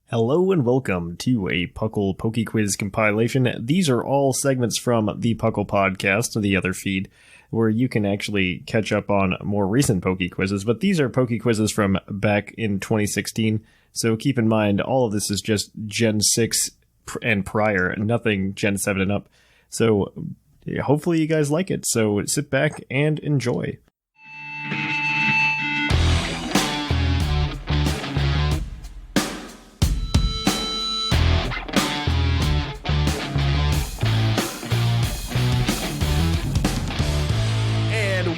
Hello and welcome to a PUCL PokeQuiz compilation. These are all segments from the PUCL podcast, the other feed, where you can actually catch up on more recent PokeQuizes, but these are PokeQuizes from back in 2016, so keep in mind all of this is just Gen 6 and prior, nothing Gen 7 and up. So hopefully you guys like it, so sit back and enjoy.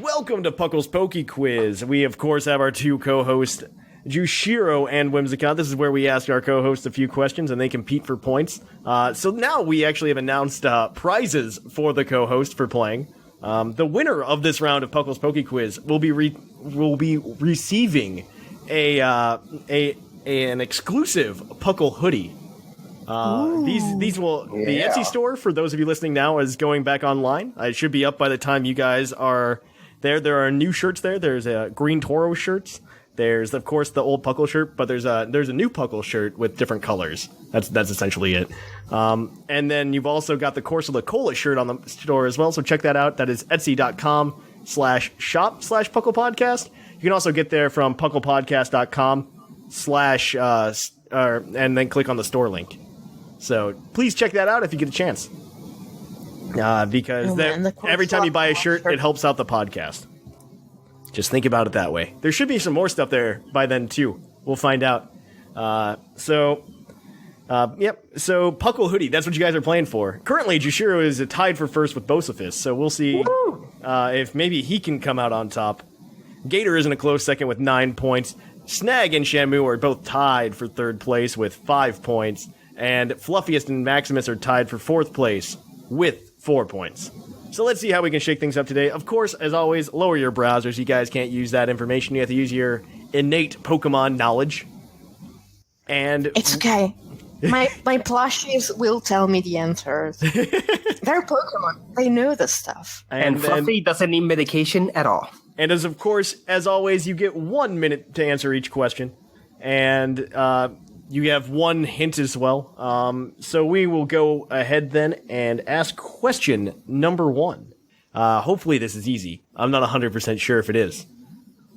Welcome to PUCL's PokeQuiz. We, of course, have our two co-hosts, Jushiro and Whimsicott. This is where we ask our co-hosts a few questions and they compete for points. So now we actually have announced prizes for the co-host for playing. The winner of this round of PUCL's PokeQuiz will be receiving an exclusive PUCL hoodie. These will the Etsy store, for those of you listening now, is going back online. It should be up by the time you guys are there. There are new shirts there. There's a Green Toro shirts. There's, of course, the old PUCL shirt, but there's a new PUCL shirt with different colors. That's essentially it. And then you've also got the Course of the Cola shirt on the store as well, so check that out. That is etsy.com/shop/PUCL podcast. You can also get there from puclpodcast.com/ and then click on the store link. So please check that out if you get a chance. Because every time you buy a shirt, it helps out the podcast. Just think about it that way. There should be some more stuff there by then, too. We'll find out. So PUCL hoodie, that's what you guys are playing for. Currently, Jushiro is tied for first with Bocephus, so we'll see if maybe he can come out on top. Gator is in a close second with 9 points. Snag and Shamu are both tied for third place with 5 points. And Fluffiest and Maximus are tied for fourth place with 4 points. So let's see how we can shake things up today. Of course, as always, lower your browsers. You guys can't use that information. You have to use your innate Pokemon knowledge. And it's okay. My plushies will tell me the answers. They're Pokemon. They know the stuff. And Fluffy doesn't need medication at all. And as always, you get 1 minute to answer each question. And you have one hint as well. So we will go ahead then and ask question number 1. Hopefully this is easy. I'm not 100% sure if it is.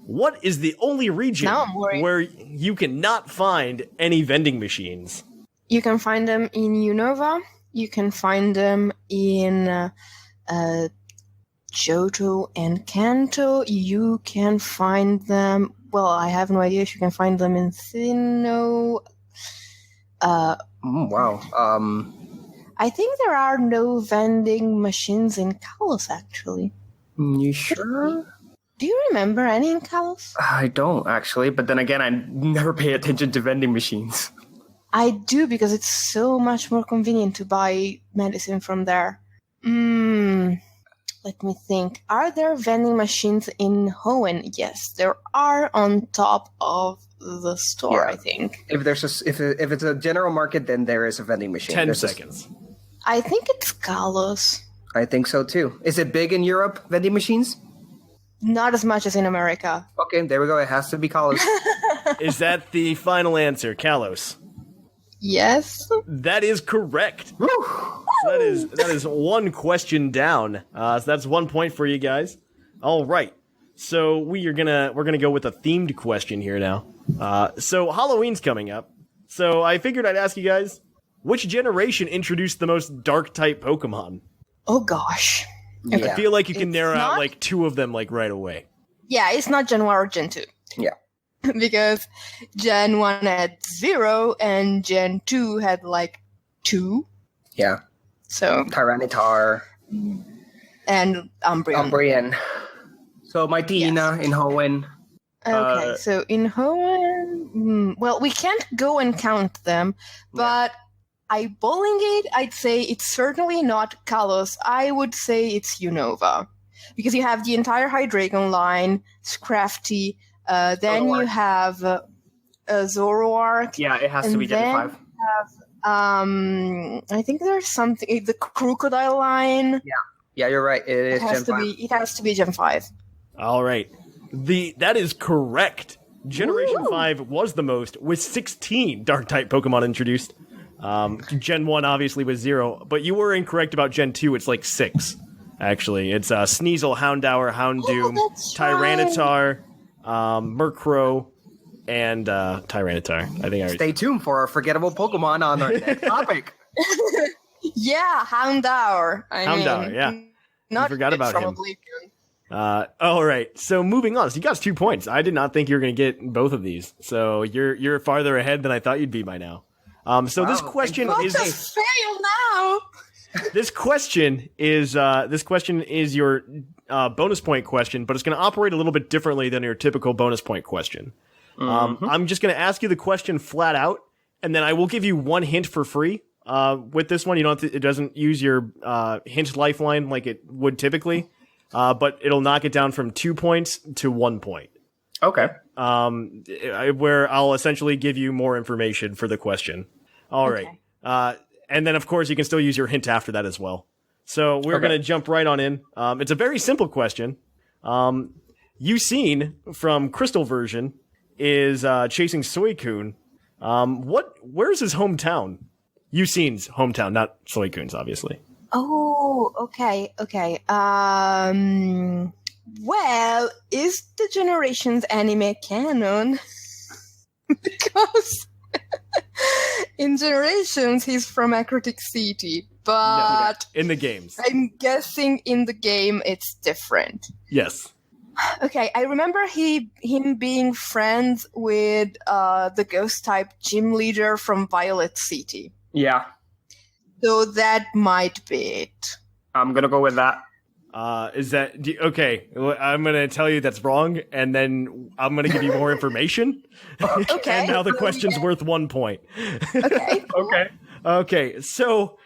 What is the only region where you cannot find any vending machines? You can find them in Unova. You can find them in Johto and Kanto. You can find them... Well, I have no idea if you can find them in Sinnoh. Wow. I think there are no vending machines in Kalos, actually. You sure? Do you remember any in Kalos? I don't, actually, but then again, I never pay attention to vending machines. I do, because it's so much more convenient to buy medicine from there. Let me think. Are there vending machines in Hoenn? Yes, there are on top of the store, I think. If it's a general market, then there is a vending machine. 10 seconds. I think it's Kalos. I think so too. Is it big in Europe, vending machines? Not as much as in America. Okay, there we go. It has to be Kalos. Is that the final answer, Kalos? Yes. That is correct. Woo! So that is one question down. So that's 1 point for you guys. All right. So we're gonna go with a themed question here now. So Halloween's coming up. So I figured I'd ask you guys, which generation introduced the most dark type Pokemon? Oh gosh. Okay. I feel like you can narrow out like 2 of them like right away. Yeah, it's not Gen 1 or Gen 2. Yeah. Because Gen 1 had 0 and Gen 2 had like 2. Yeah. So Tyranitar. And Umbreon. So Mightyena in Hoenn. Okay, so in Hoenn, well, we can't go and count them, but eyeballing it, I'd say it's certainly not Kalos. I would say it's Unova. Because you have the entire Hydreigon line, Scrafty, then you have Zoroark. Yeah, it has to be Gen 5. I think there's something, the Crocodile line. Yeah, you're right. It has to be Gen 5. All right. That is correct. Generation 5 was the most, with 16 Dark-type Pokemon introduced. Gen 1 obviously was 0, but you were incorrect about Gen 2. It's like 6, actually. It's Sneasel, Houndour, Houndoom, Tyranitar, Murkrow, and Tyranitar. I think I already... Stay tuned for our forgettable Pokemon on our next topic. Yeah, Houndour. Houndour, yeah. Not forgot about from him. Oblivion. All right. So moving on. So you got 2 points. I did not think you were going to get both of these. So you're farther ahead than I thought you'd be by now. So this question is fail now. this question is your bonus point question, but it's going to operate a little bit differently than your typical bonus point question. I'm just going to ask you the question flat out, and then I will give you 1 hint for free. With this one, you don't have to, it doesn't use your hint lifeline like it would typically, but it'll knock it down from 2 points to 1 point. Okay. Where I'll essentially give you more information for the question. All right. And then, of course, you can still use your hint after that as well. So we're going to jump right on in. It's a very simple question. Yucine from Crystal version is chasing Suicune. Where's his hometown? Yucine's hometown, not Suicune's, obviously. Oh, okay. Well, is the Generations anime canon? Because in Generations, he's from Acritic City, but No, in the games. I'm guessing in the game it's different. Yes. Okay, I remember him being friends with the ghost-type gym leader from Violet City. Yeah. So that might be it. I'm going to go with that. Is that okay? I'm gonna tell you that's wrong, and then I'm gonna give you more information. Okay. And now the question's worth 1 point. Okay. Okay. So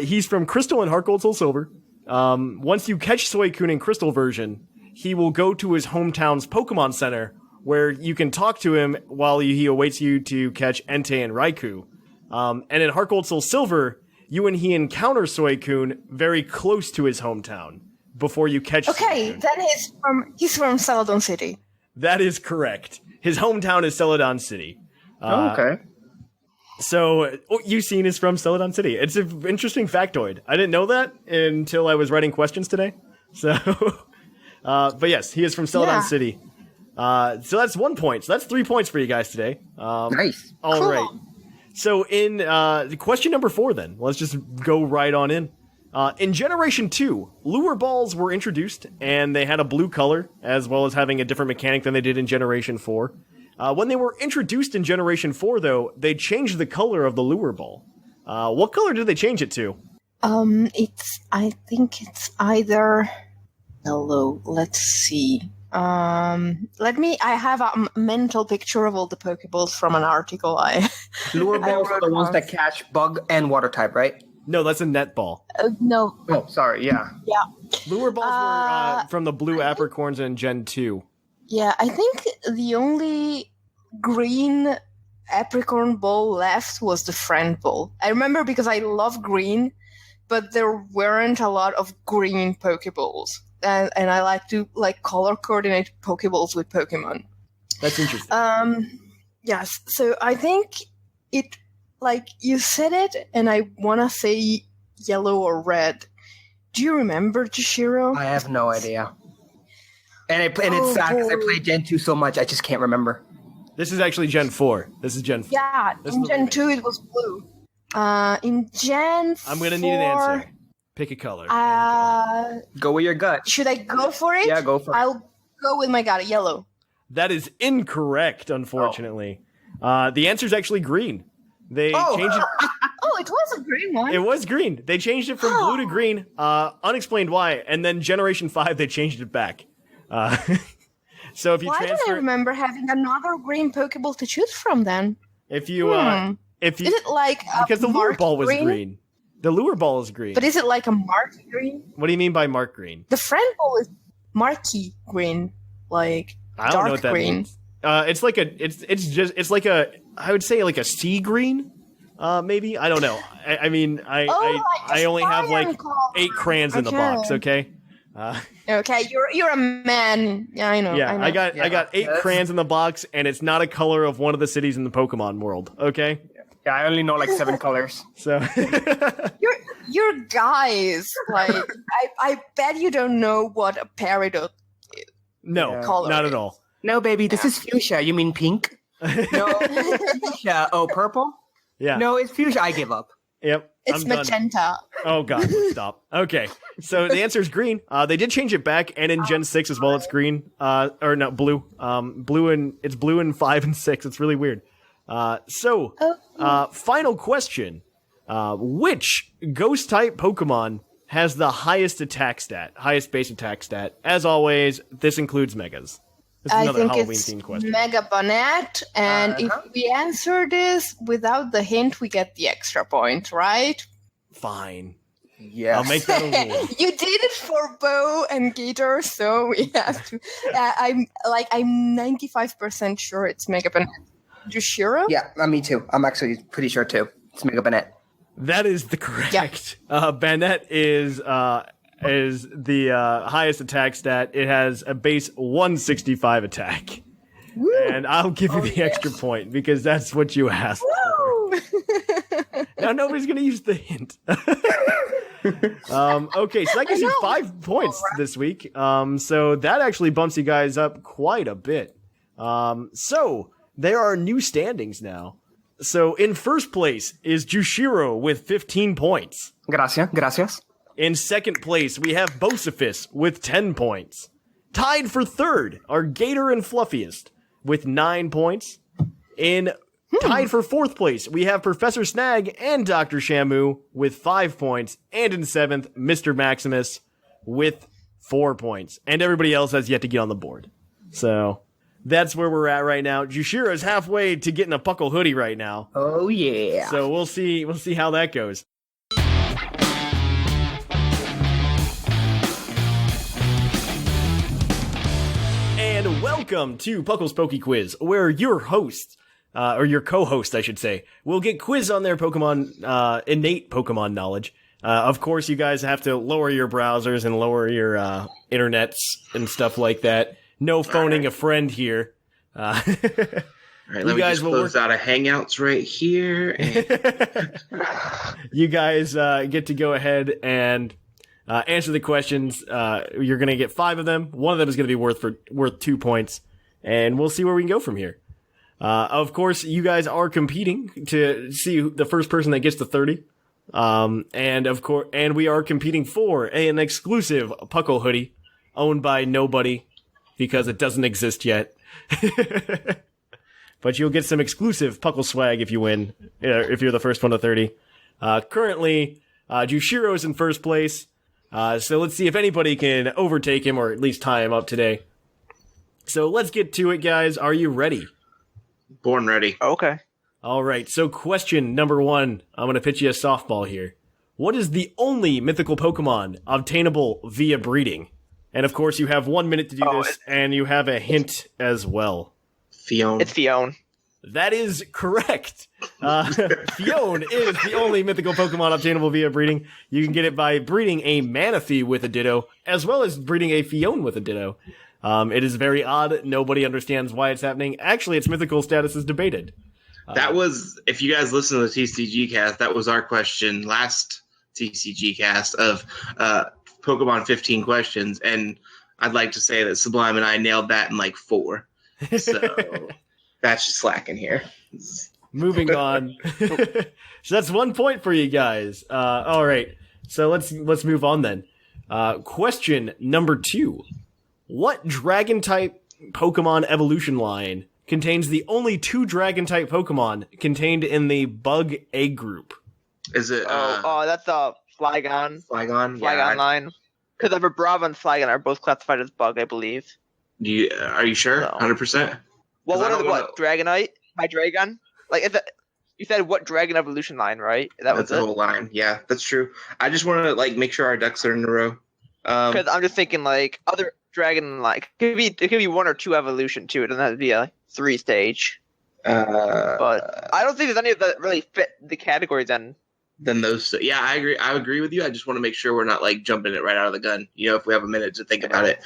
he's from Crystal and Heart Gold Soul Silver. Once you catch Suicune in Crystal version, he will go to his hometown's Pokemon Center, where you can talk to him while he awaits you to catch Entei and Raikou. And in Heart Gold Soul Silver, you and he encounter Suicune very close to his hometown before you catch Okay, Suicune. then he's from Celadon City. That is correct. His hometown is Celadon City. Okay. So, Yucine is from Celadon City. It's an interesting factoid. I didn't know that until I was writing questions today. So, but yes, he is from Celadon City. So that's 1 point. So that's 3 points for you guys today. Nice. All Cool. right. So in question number 4 then, let's just go right on in. In Generation 2, lure balls were introduced, and they had a blue color, as well as having a different mechanic than they did in Generation 4. When they were introduced in Generation 4, though, they changed the color of the lure ball. What color did they change it to? I think it's either yellow. Let's see. I have a mental picture of all the Pokeballs from an article Lure balls are the ones that catch bug and water type, right? No, that's a net ball. No. Oh, sorry, yeah. Yeah. Lure balls were from the blue apricorns in Gen 2. Yeah, I think the only green apricorn ball left was the friend ball. I remember because I love green, but there weren't a lot of green Pokeballs. And I like to color coordinate Pokeballs with Pokemon. That's interesting. Yes, so I think it, you said it, and I want to say yellow or red. Do you remember, Jushiro? I have no idea. And it's sad because I played Gen 2 so much, I just can't remember. This is actually Gen 4. This is Gen 4. Yeah, in Gen 2 it was blue. In Gen 4... I'm going to need an answer. Pick a color. Go with your gut. Should I go for it? Yeah, go for it. I'll go with my gut, yellow. That is incorrect, unfortunately. The answer is actually green. They changed it. Oh, it was a green one. It was green. They changed it from blue to green. Unexplained why. And then Generation 5, they changed it back. So if you Why transfer... do I remember having another green Pokeball to choose from then? If you... Is it like a because the lure marked ball was green? green. The lure ball is green. But is it like a marked green? What do you mean by mark green? The friend ball is marquee green, like I don't dark know what that green. means. It's like a I would say like a sea green, maybe. I don't know. I mean I only have like 8 crayons in the box. Okay, Okay, you're a man. Yeah, I know. Yeah, I know. I got 8 crayons in the box, and it's not a color of one of the cities in the Pokemon world. Okay, Yeah, I only know like 7 colors. so You're guys. Like, I bet you don't know what a peridot no, color not is. at all. No, baby, this is fuchsia. You mean pink? No, fuchsia. Oh, purple? Yeah. No, it's fuchsia. I give up. Yep. It's I'm done. magenta. Oh god, stop. Okay, so the answer is green. They did change it back, and in Gen 6 as well, it's green. Or no, blue. It's blue in 5 and 6. It's really weird. Final question: which Ghost type Pokemon has the highest base attack stat? As always, this includes Megas. This is I another think Halloween it's themed question. Mega Bonnet, and if we answer this without the hint, we get the extra point, right? Fine. Yes. I'll make that a rule. You did it for Bo and Gator, so we have to. I'm 95% sure it's Mega Bonnet. Jushiro? Yeah, me too. I'm actually pretty sure too. It's Mega Bonnet. That is the correct. Banette is the highest attack stat. It has a base 165 attack. Woo! And I'll give you the extra point because that's what you asked Woo! for. Now nobody's going to use the hint. Okay, so that gives you 5 points this week. So that actually bumps you guys up quite a bit. So there are new standings now. So in first place is Jushiro with 15 points. Gracias. In second place, we have Bocephus with 10 points. Tied for third are Gator and Fluffiest with 9 points. Tied for fourth place, we have Professor Snag and Dr. Shamu with 5 points. And in seventh, Mr. Maximus with 4 points. And everybody else has yet to get on the board. So that's where we're at right now. Jushiro is halfway to getting a Puckle hoodie right now. Oh yeah. So we'll see how that goes. And welcome to Puckle's PokeQuiz, where your host, or your co-host, I should say, will get quiz on their Pokemon, innate Pokemon knowledge. Of course, you guys have to lower your browsers and lower your internets and stuff like that. No phoning a friend here. All right, let me just close out of Hangouts right here. And You guys get to go ahead and answer the questions. You're going to get 5 of them. One of them is going to be worth 2 points, and we'll see where we can go from here. Of course, you guys are competing to see the first person that gets to 30. And we are competing for an exclusive Puckle hoodie owned by nobody because it doesn't exist yet. But you'll get some exclusive Puckle swag if you win, if you're the first one to 30. Currently, Jushiro's in first place. So let's see if anybody can overtake him or at least tie him up today. So let's get to it, guys. Are you ready? born ready. Okay. All right, so question number 1. I'm going to pitch you a softball here. What is the only mythical Pokemon obtainable via breeding? And of course, you have 1 minute to do this, and you have a hint as well. Fion. It's Fion. That is correct. Fion is the only mythical Pokemon obtainable via breeding. You can get it by breeding a Manaphy with a Ditto, as well as breeding a Fion with a Ditto. It is very odd. Nobody understands why it's happening. Actually, its mythical status is debated. That was, if you guys listen to the TCG cast, that was our question last TCG cast of Pokemon 15 questions. And I'd like to say that Sublime and I nailed that in like 4. So that's just slacking here. Moving on. So that's 1 point for you guys. All right. So let's move on then. Question number 2. What dragon type Pokemon evolution line contains the only 2 dragon type Pokemon contained in the Bug egg group? Is it? That's Flygon. Flygon. Flygon line. Because Vibrava and Flygon are both classified as Bug, I believe. Are you sure? No. 100%? Well, I don't what? Dragonite? Hydreigon? Like, you said what dragon evolution line, right? That's the whole line. Yeah, that's true. I just want to make sure our ducks are in a row. Because I'm just thinking other dragon it could be 1 or 2 evolution too. It doesn't have to be a 3 stage. But I don't think there's any that really fit the categories then Then those, yeah, I agree. I agree with you. I just want to make sure we're not like jumping it right out of the gun. If we have a minute to think about it.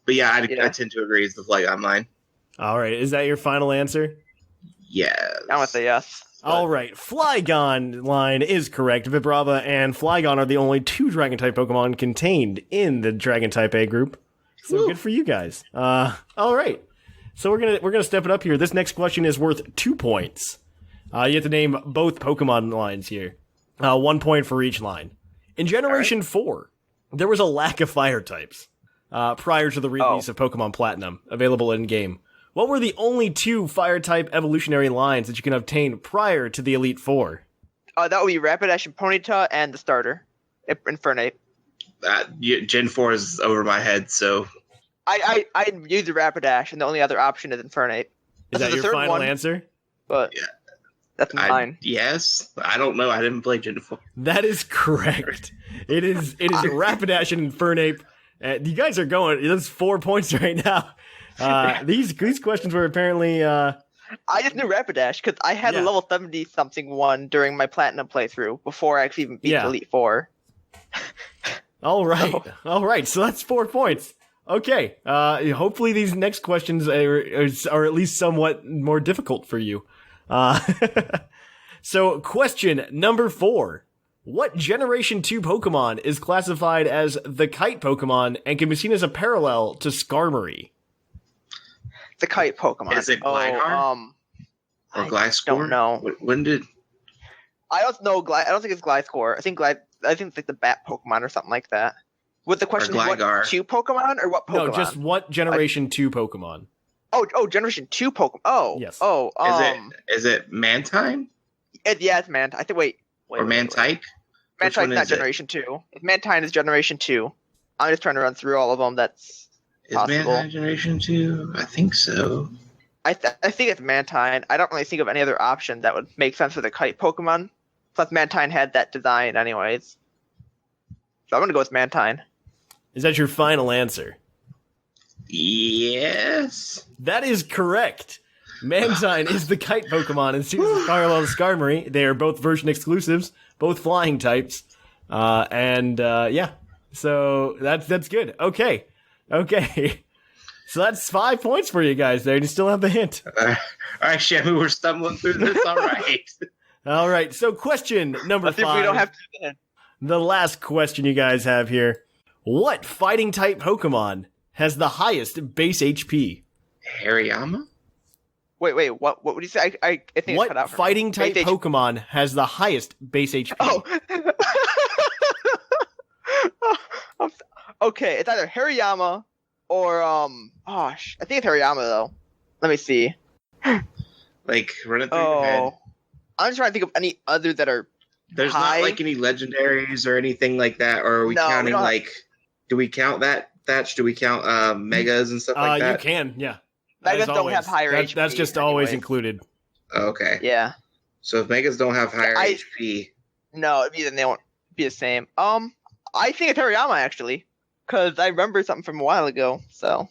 But yeah, I tend to agree. It's the Flygon line. All right, is that your final answer? Yeah, I'm gonna say yes. All right, Flygon line is correct. Vibrava and Flygon are the only 2 Dragon-type Pokemon contained in the Dragon-type A group. So good for you guys. All right, so we're gonna step it up here. This next question is worth 2 points. You have to name both Pokemon lines here. 1 point for each line. In Generation 4, there was a lack of fire types prior to the release of Pokemon Platinum, available in-game. What were the only 2 fire-type evolutionary lines that you can obtain prior to the Elite Four? That would be Rapidash and Ponyta and the starter, Infernape. Gen 4 is over my head, so... I use the Rapidash, and the only other option is Infernape. Is that your final answer? But that's mine. Yes. I don't know. I didn't play Gen 4. That is correct. It is Rapidash and Infernape. You guys are going... That's 4 points right now. These questions were apparently... I just knew Rapidash, because I had a level 70-something one during my Platinum playthrough, before I actually even beat the Elite Four. All right. So that's 4 points. Okay. Hopefully these next questions are at least somewhat more difficult for you. So question number 4. What Generation 2 Pokemon is classified as the Kite Pokemon and can be seen as a parallel to Skarmory? The Kite Pokemon. Is it Gligar? Or Gliscor? I don't know. When did... I don't know. I don't think it's Gliscor. I think it's like the Bat Pokemon or something like that. With the question, what 2 Pokemon or what Pokemon? No, just what Generation 2 Pokemon. Oh, Generation 2 Pokemon. Oh, yes. Oh, is it Mantine? Yeah, it's Mant. I think. Wait. Or Mantike? Mantine's not Generation 2. If Mantine is Generation 2, I'm just trying to run through all of them. That's possible. Mantine Generation 2? I think so. I think it's Mantine. I don't really think of any other option that would make sense for the Kite Pokemon. Plus, Mantine had that design anyways. So I'm going to go with Mantine. Is that your final answer? Yes. That is correct. Mantine is the Kite Pokemon and seems as parallel to Skarmory. They are both version exclusives, both flying types. Yeah. So that's good. Okay. So that's 5 points for you guys there. You still have the hint. All right, Shamu, we're stumbling through this. All right. All right. So question number 5. We don't have to. The last question you guys have here. What fighting type Pokemon has the highest base HP? Hariyama? Wait, what would you say? I think what it cut out fighting type Pokemon has the highest base HP? Oh. Okay, it's either Hariyama or I think it's Hariyama though. Let me see. Like run it through your head. I'm just trying to think of any other that are There's high. not like any legendaries or anything like that, or are we counting like? Do we count that Thatch? Do we count megas and stuff like that? You can, yeah. Megas don't have higher HP. That's just always included. Okay. Yeah. So if megas don't have higher HP, no, then they won't be the same. I think it's Hariyama actually, because I remember something from a while ago. So.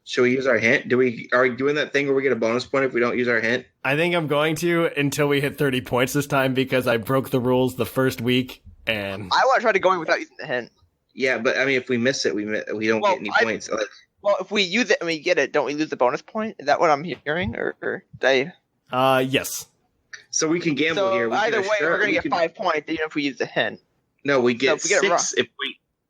Should we use our hint? Are we doing that thing where we get a bonus point if we don't use our hint? I think I'm going to until we hit 30 points this time because I broke the rules the first week, and I want to try to go in without using the hint. Yeah, but I mean, if we miss it, we don't get any points. Well, if we use it and we get it, don't we lose the bonus point? Is that what I'm hearing, or did I? Yes. So we can gamble so here. Either way, we're gonna get 5 points even if we use the hint. No, we get 6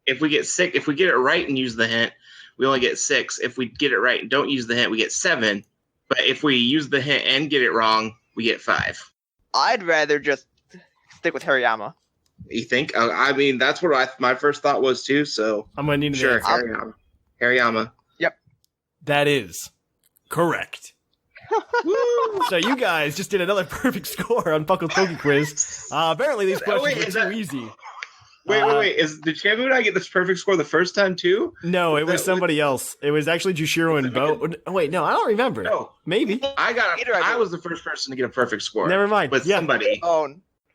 if we get 6. If we get it right and use the hint, we only get 6. If we get it right and don't use the hint, we get 7. But if we use the hint and get it wrong, we get 5. I'd rather just stick with Hariyama. You think? I mean, that's what my first thought was too. So I'm gonna need sure Hariyama. Hariyama. Yep. That is correct. So you guys just did another perfect score on PokeQuiz. Apparently these questions are too easy. Wait. Did Shamu and I get this perfect score the first time too? No, it was somebody else. It was actually Jushiro and Bo. Wait, no, I don't remember. No. Maybe. I was the first person to get a perfect score. Never mind. With somebody.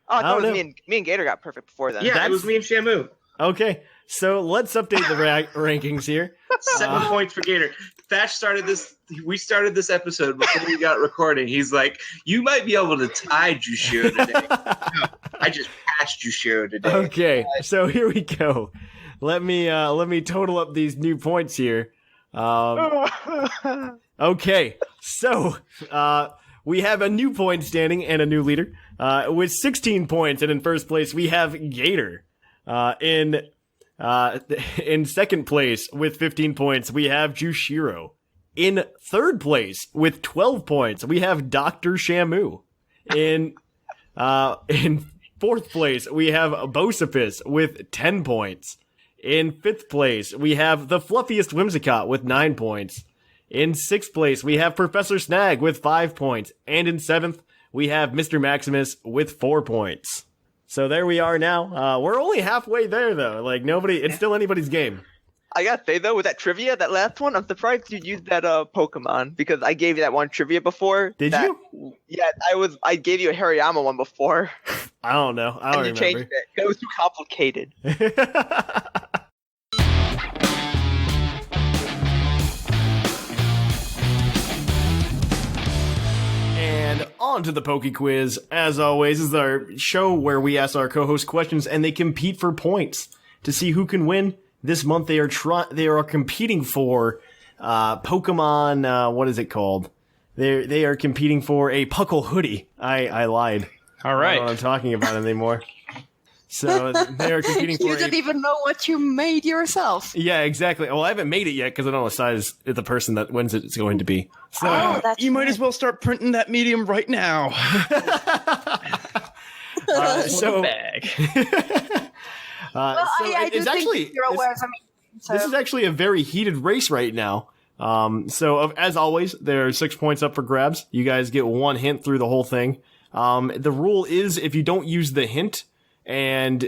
I thought it was me and Gator got perfect before then. Yeah, it was me and Shamu. Okay, so let's update the rankings here. 7 points for Gator. Thatch started this. We started this episode before we got recording. He's like, "You might be able to tie Jushiro today." No, I just patched Jushiro today. Okay, so here we go. Let me total up these new points here. Okay, so we have a new point standing and a new leader with 16 points, and in first place we have Gator. In second place with 15 points we have Jushiro. In third place with 12 points we have Dr. Shamu. In fourth place we have Bosifus with 10 points. In fifth place we have the fluffiest Whimsicott with 9 points. In sixth place, we have Professor Snag with 5 points. And in seventh, we have Mr. Maximus with 4 points. So there we are now. We're only halfway there, though. Like, it's still anybody's game. I gotta say, though, with that trivia, that last one, I'm surprised you used that Pokemon, because I gave you that one trivia before. Did you? Yeah, I gave you a Hariyama one before. I don't know. I don't remember. And you changed it. It was too complicated. And on to the PokeQuiz. As always, this is our show where we ask our co-hosts questions and they compete for points to see who can win. This month they are competing for Pokemon. What is it called? They are competing for a PUCL hoodie. I lied. All right. I don't know what I'm talking about anymore. So they are competing for. You didn't even know what you made yourself. Yeah, exactly. Well, I haven't made it yet because I don't know what size the person that wins it is going to be. So You might as well start printing that medium right now. so Bag. I do it's think actually you're aware of me. So. this is actually a very heated race right now. As always, there are 6 points up for grabs. You guys get 1 hint through the whole thing. The rule is if you don't use the hint and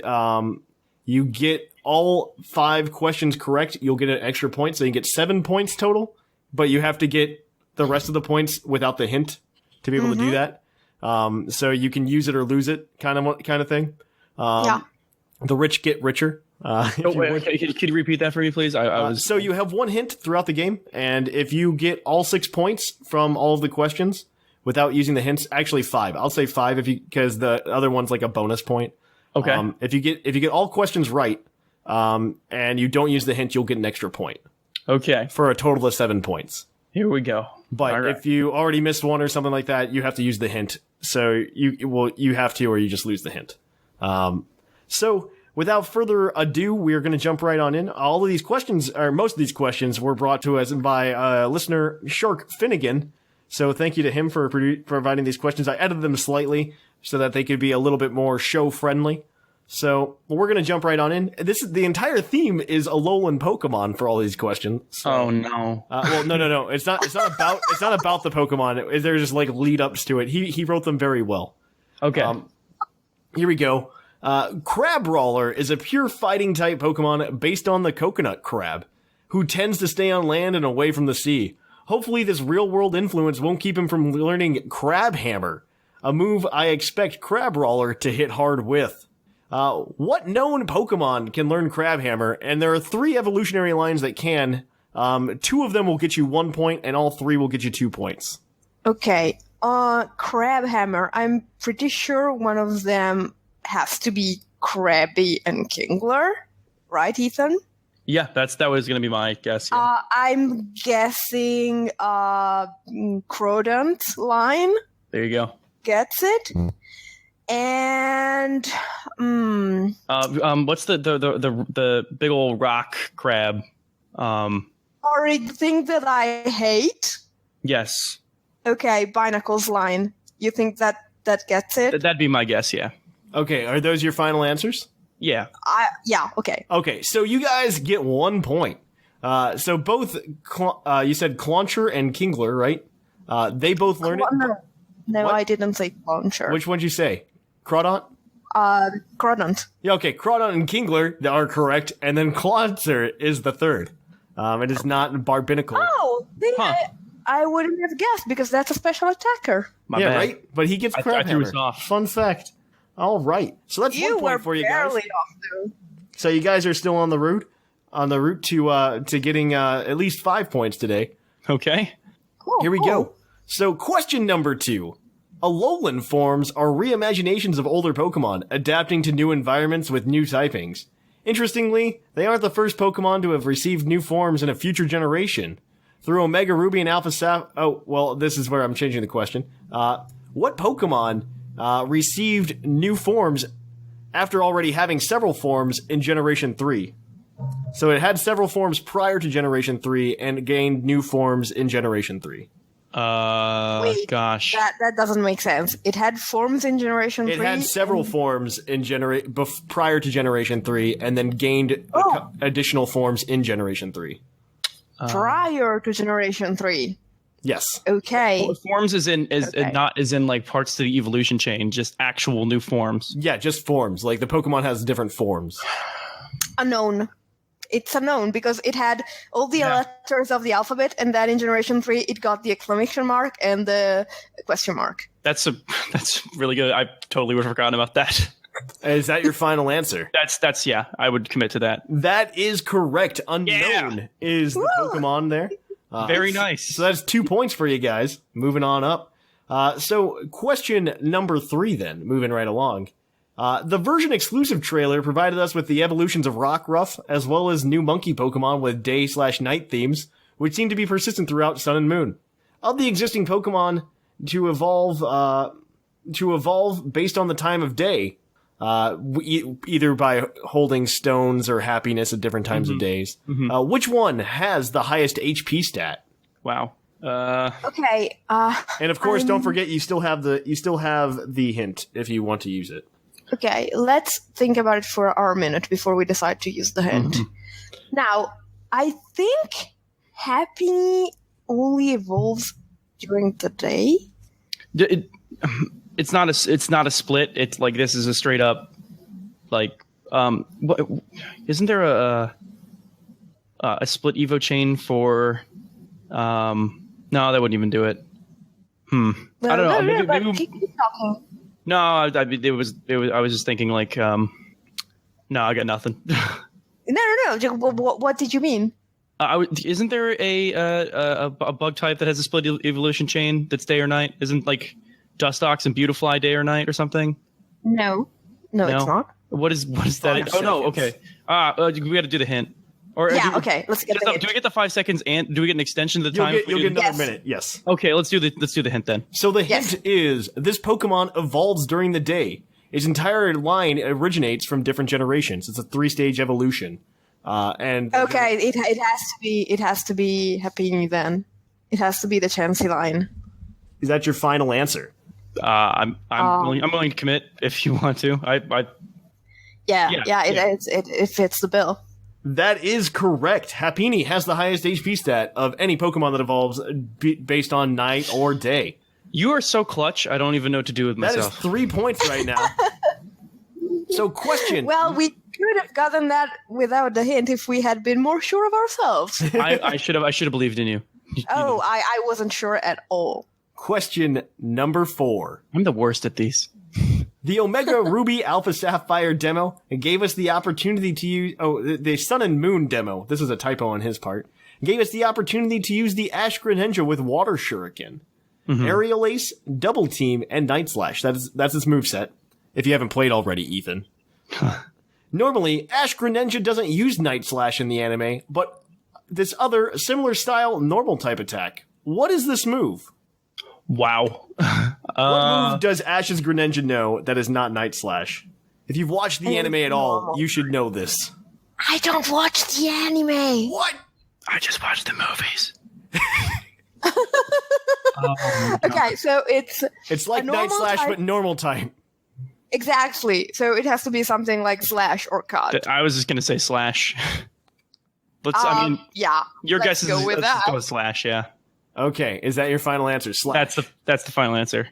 you get all 5 questions correct, you'll get an extra point. So you get 7 points total, but you have to get the rest of the points without the hint to be able to do that. So you can use it or lose it, kind of thing. Yeah. The rich get richer. Could you repeat that for me, please? So you have 1 hint throughout the game, and if you get all 6 points from all of the questions without using the hints, actually 5. I'll say 5 because the other one's like a bonus point. Okay. If you get all questions right, and you don't use the hint, you'll get an extra point. Okay. For a total of 7 points. Here we go. But if you already missed one or something like that, you have to use the hint. So you have to, or you just lose the hint. So without further ado, we're going to jump right on in. All of these questions, or most of these questions, were brought to us by listener Shark Finnegan. So thank you to him for providing these questions. I edited them slightly so that they could be a little bit more show friendly. So we're going to jump right on in. The entire theme is Alolan Pokemon for all these questions. So, oh no. Well, no. It's not about the Pokemon. There's just like lead ups to it. He wrote them very well. Okay. Here we go. Crabrawler is a pure fighting type Pokemon based on the coconut crab, who tends to stay on land and away from the sea. Hopefully this real world influence won't keep him from learning Crab Hammer, a move I expect Crabrawler to hit hard with. What known Pokemon can learn Crab Hammer? And there are 3 evolutionary lines that can. 2 of them will get you 1 point, and all 3 will get you 2 points. Okay. Crab Hammer. I'm pretty sure one of them has to be Krabby and Kingler, right, Ethan? Yeah, that was going to be my guess. Yeah. I'm guessing Crodent line There you go. gets it. And what's the big old rock crab? or the thing that I hate. Yes. Okay, Binacles line. You think that gets it? That'd be my guess. Yeah. Okay, are those your final answers? Yeah. Yeah. Okay. Okay, so you guys get 1 point. So both, you said Clauncher and Kingler, right? They both learn it. No, What? I didn't say Clauncher. Which one'd you say? Crawdont? Crodent. Yeah, okay, Crawdont and Kingler are correct, and then Clauncher is the third. It is not Barbinacle. Oh, I wouldn't have guessed because that's a special attacker. My yeah, bad. right? But he gets Crab I threw Hammer. us off. Fun fact. All right. So that's 1 point for you guys. barely off, though. So you guys are still on the route to getting at least 5 points today. Okay. Cool, Here we cool. go. So question number 2. Alolan forms are reimaginations of older Pokemon, adapting to new environments with new typings. Interestingly, they aren't the first Pokemon to have received new forms in a future generation. Through Omega Ruby and Alpha Sapphire... Oh, well, this is where I'm changing the question. What Pokemon received new forms after already having several forms in Generation 3? So it had several forms prior to Generation 3 and gained new forms in Generation 3. Wait, Gosh. That doesn't make sense. It had forms in Generation 3? It had several forms in prior to Generation 3 and then gained additional forms in Generation 3. Prior to Generation 3. Yes. Okay. Well, forms is not as in like parts to the evolution chain, just actual new forms. Yeah, just forms. Like the Pokemon has different forms. Unknown. It's unknown because it had all the letters of the alphabet, and then in Generation 3 it got the exclamation mark and the question mark. That's really good. I totally would have forgotten about that. Is that your final answer? That's yeah, I would commit to that. That is correct. Unknown is the Pokemon there. Very nice. So that's 2 points for you guys. Moving on up. So question number 3 then, moving right along. The version exclusive trailer provided us with the evolutions of Rockruff, as well as new monkey Pokemon with day/night themes, which seem to be persistent throughout Sun and Moon. Of the existing Pokemon to evolve based on the time of day, either by holding stones or happiness at different times of days. Which one has the highest HP stat? Wow. Okay. And of course, don't forget you still have the hint if you want to use it. Okay, let's think about it for our minute before we decide to use the hint. Now, I think Happy only evolves during the day. It's not a split. It's like this is a straight up like isn't there a split Evo chain for no, that wouldn't even do it. Well, I don't know. Maybe keep talking. No, I was just thinking like no, I got nothing. No. What did you mean? Isn't there a bug type that has a split evolution chain that's day or night? Isn't like Dustox and Beautifly day or night or something? No, it's not. What is that? Oh no, okay. We got to do the hint. Or yeah, okay. Let's get the hint. Do we get the 5 seconds and do we get an extension to the time? You'll get another minute. Yes. Okay, let's do the hint then. So the hint is this Pokemon evolves during the day. Its entire line originates from different generations. It's a 3-stage evolution. And okay, it has to be Happy then. It has to be the Chansey line. Is that your final answer? I'm willing to commit if you want to. It fits the bill. That is correct. Happiny has the highest HP stat of any Pokemon that evolves based on night or day. You are so clutch, I don't even know what to do with myself. That is 3 points right now. So question. Well, we could have gotten that without the hint if we had been more sure of ourselves. I should have believed in you. I wasn't sure at all. Question number 4. I'm the worst at these. The Omega Ruby Alpha Sapphire demo gave us the opportunity to use... the Sun and Moon demo. This is a typo on his part. Gave us the opportunity to use the Ash Greninja with Water Shuriken, Aerial Ace, Double Team, and Night Slash. That's its moveset. If you haven't played already, Ethan. Normally, Ash Greninja doesn't use Night Slash in the anime, but this other similar style normal type attack. What is this move? Wow. What move does Ash's Greninja know that is not Night Slash? If you've watched the anime at all, you should know this. I don't watch the anime. What? I just watched the movies. Okay, so it's like Night Slash, but normal type. Exactly. So it has to be something like Slash or Cut. I was just gonna say Slash. Yeah. Your guess is go with let's that. go with Slash, yeah. Okay, is that your final answer? Slash. That's the final answer.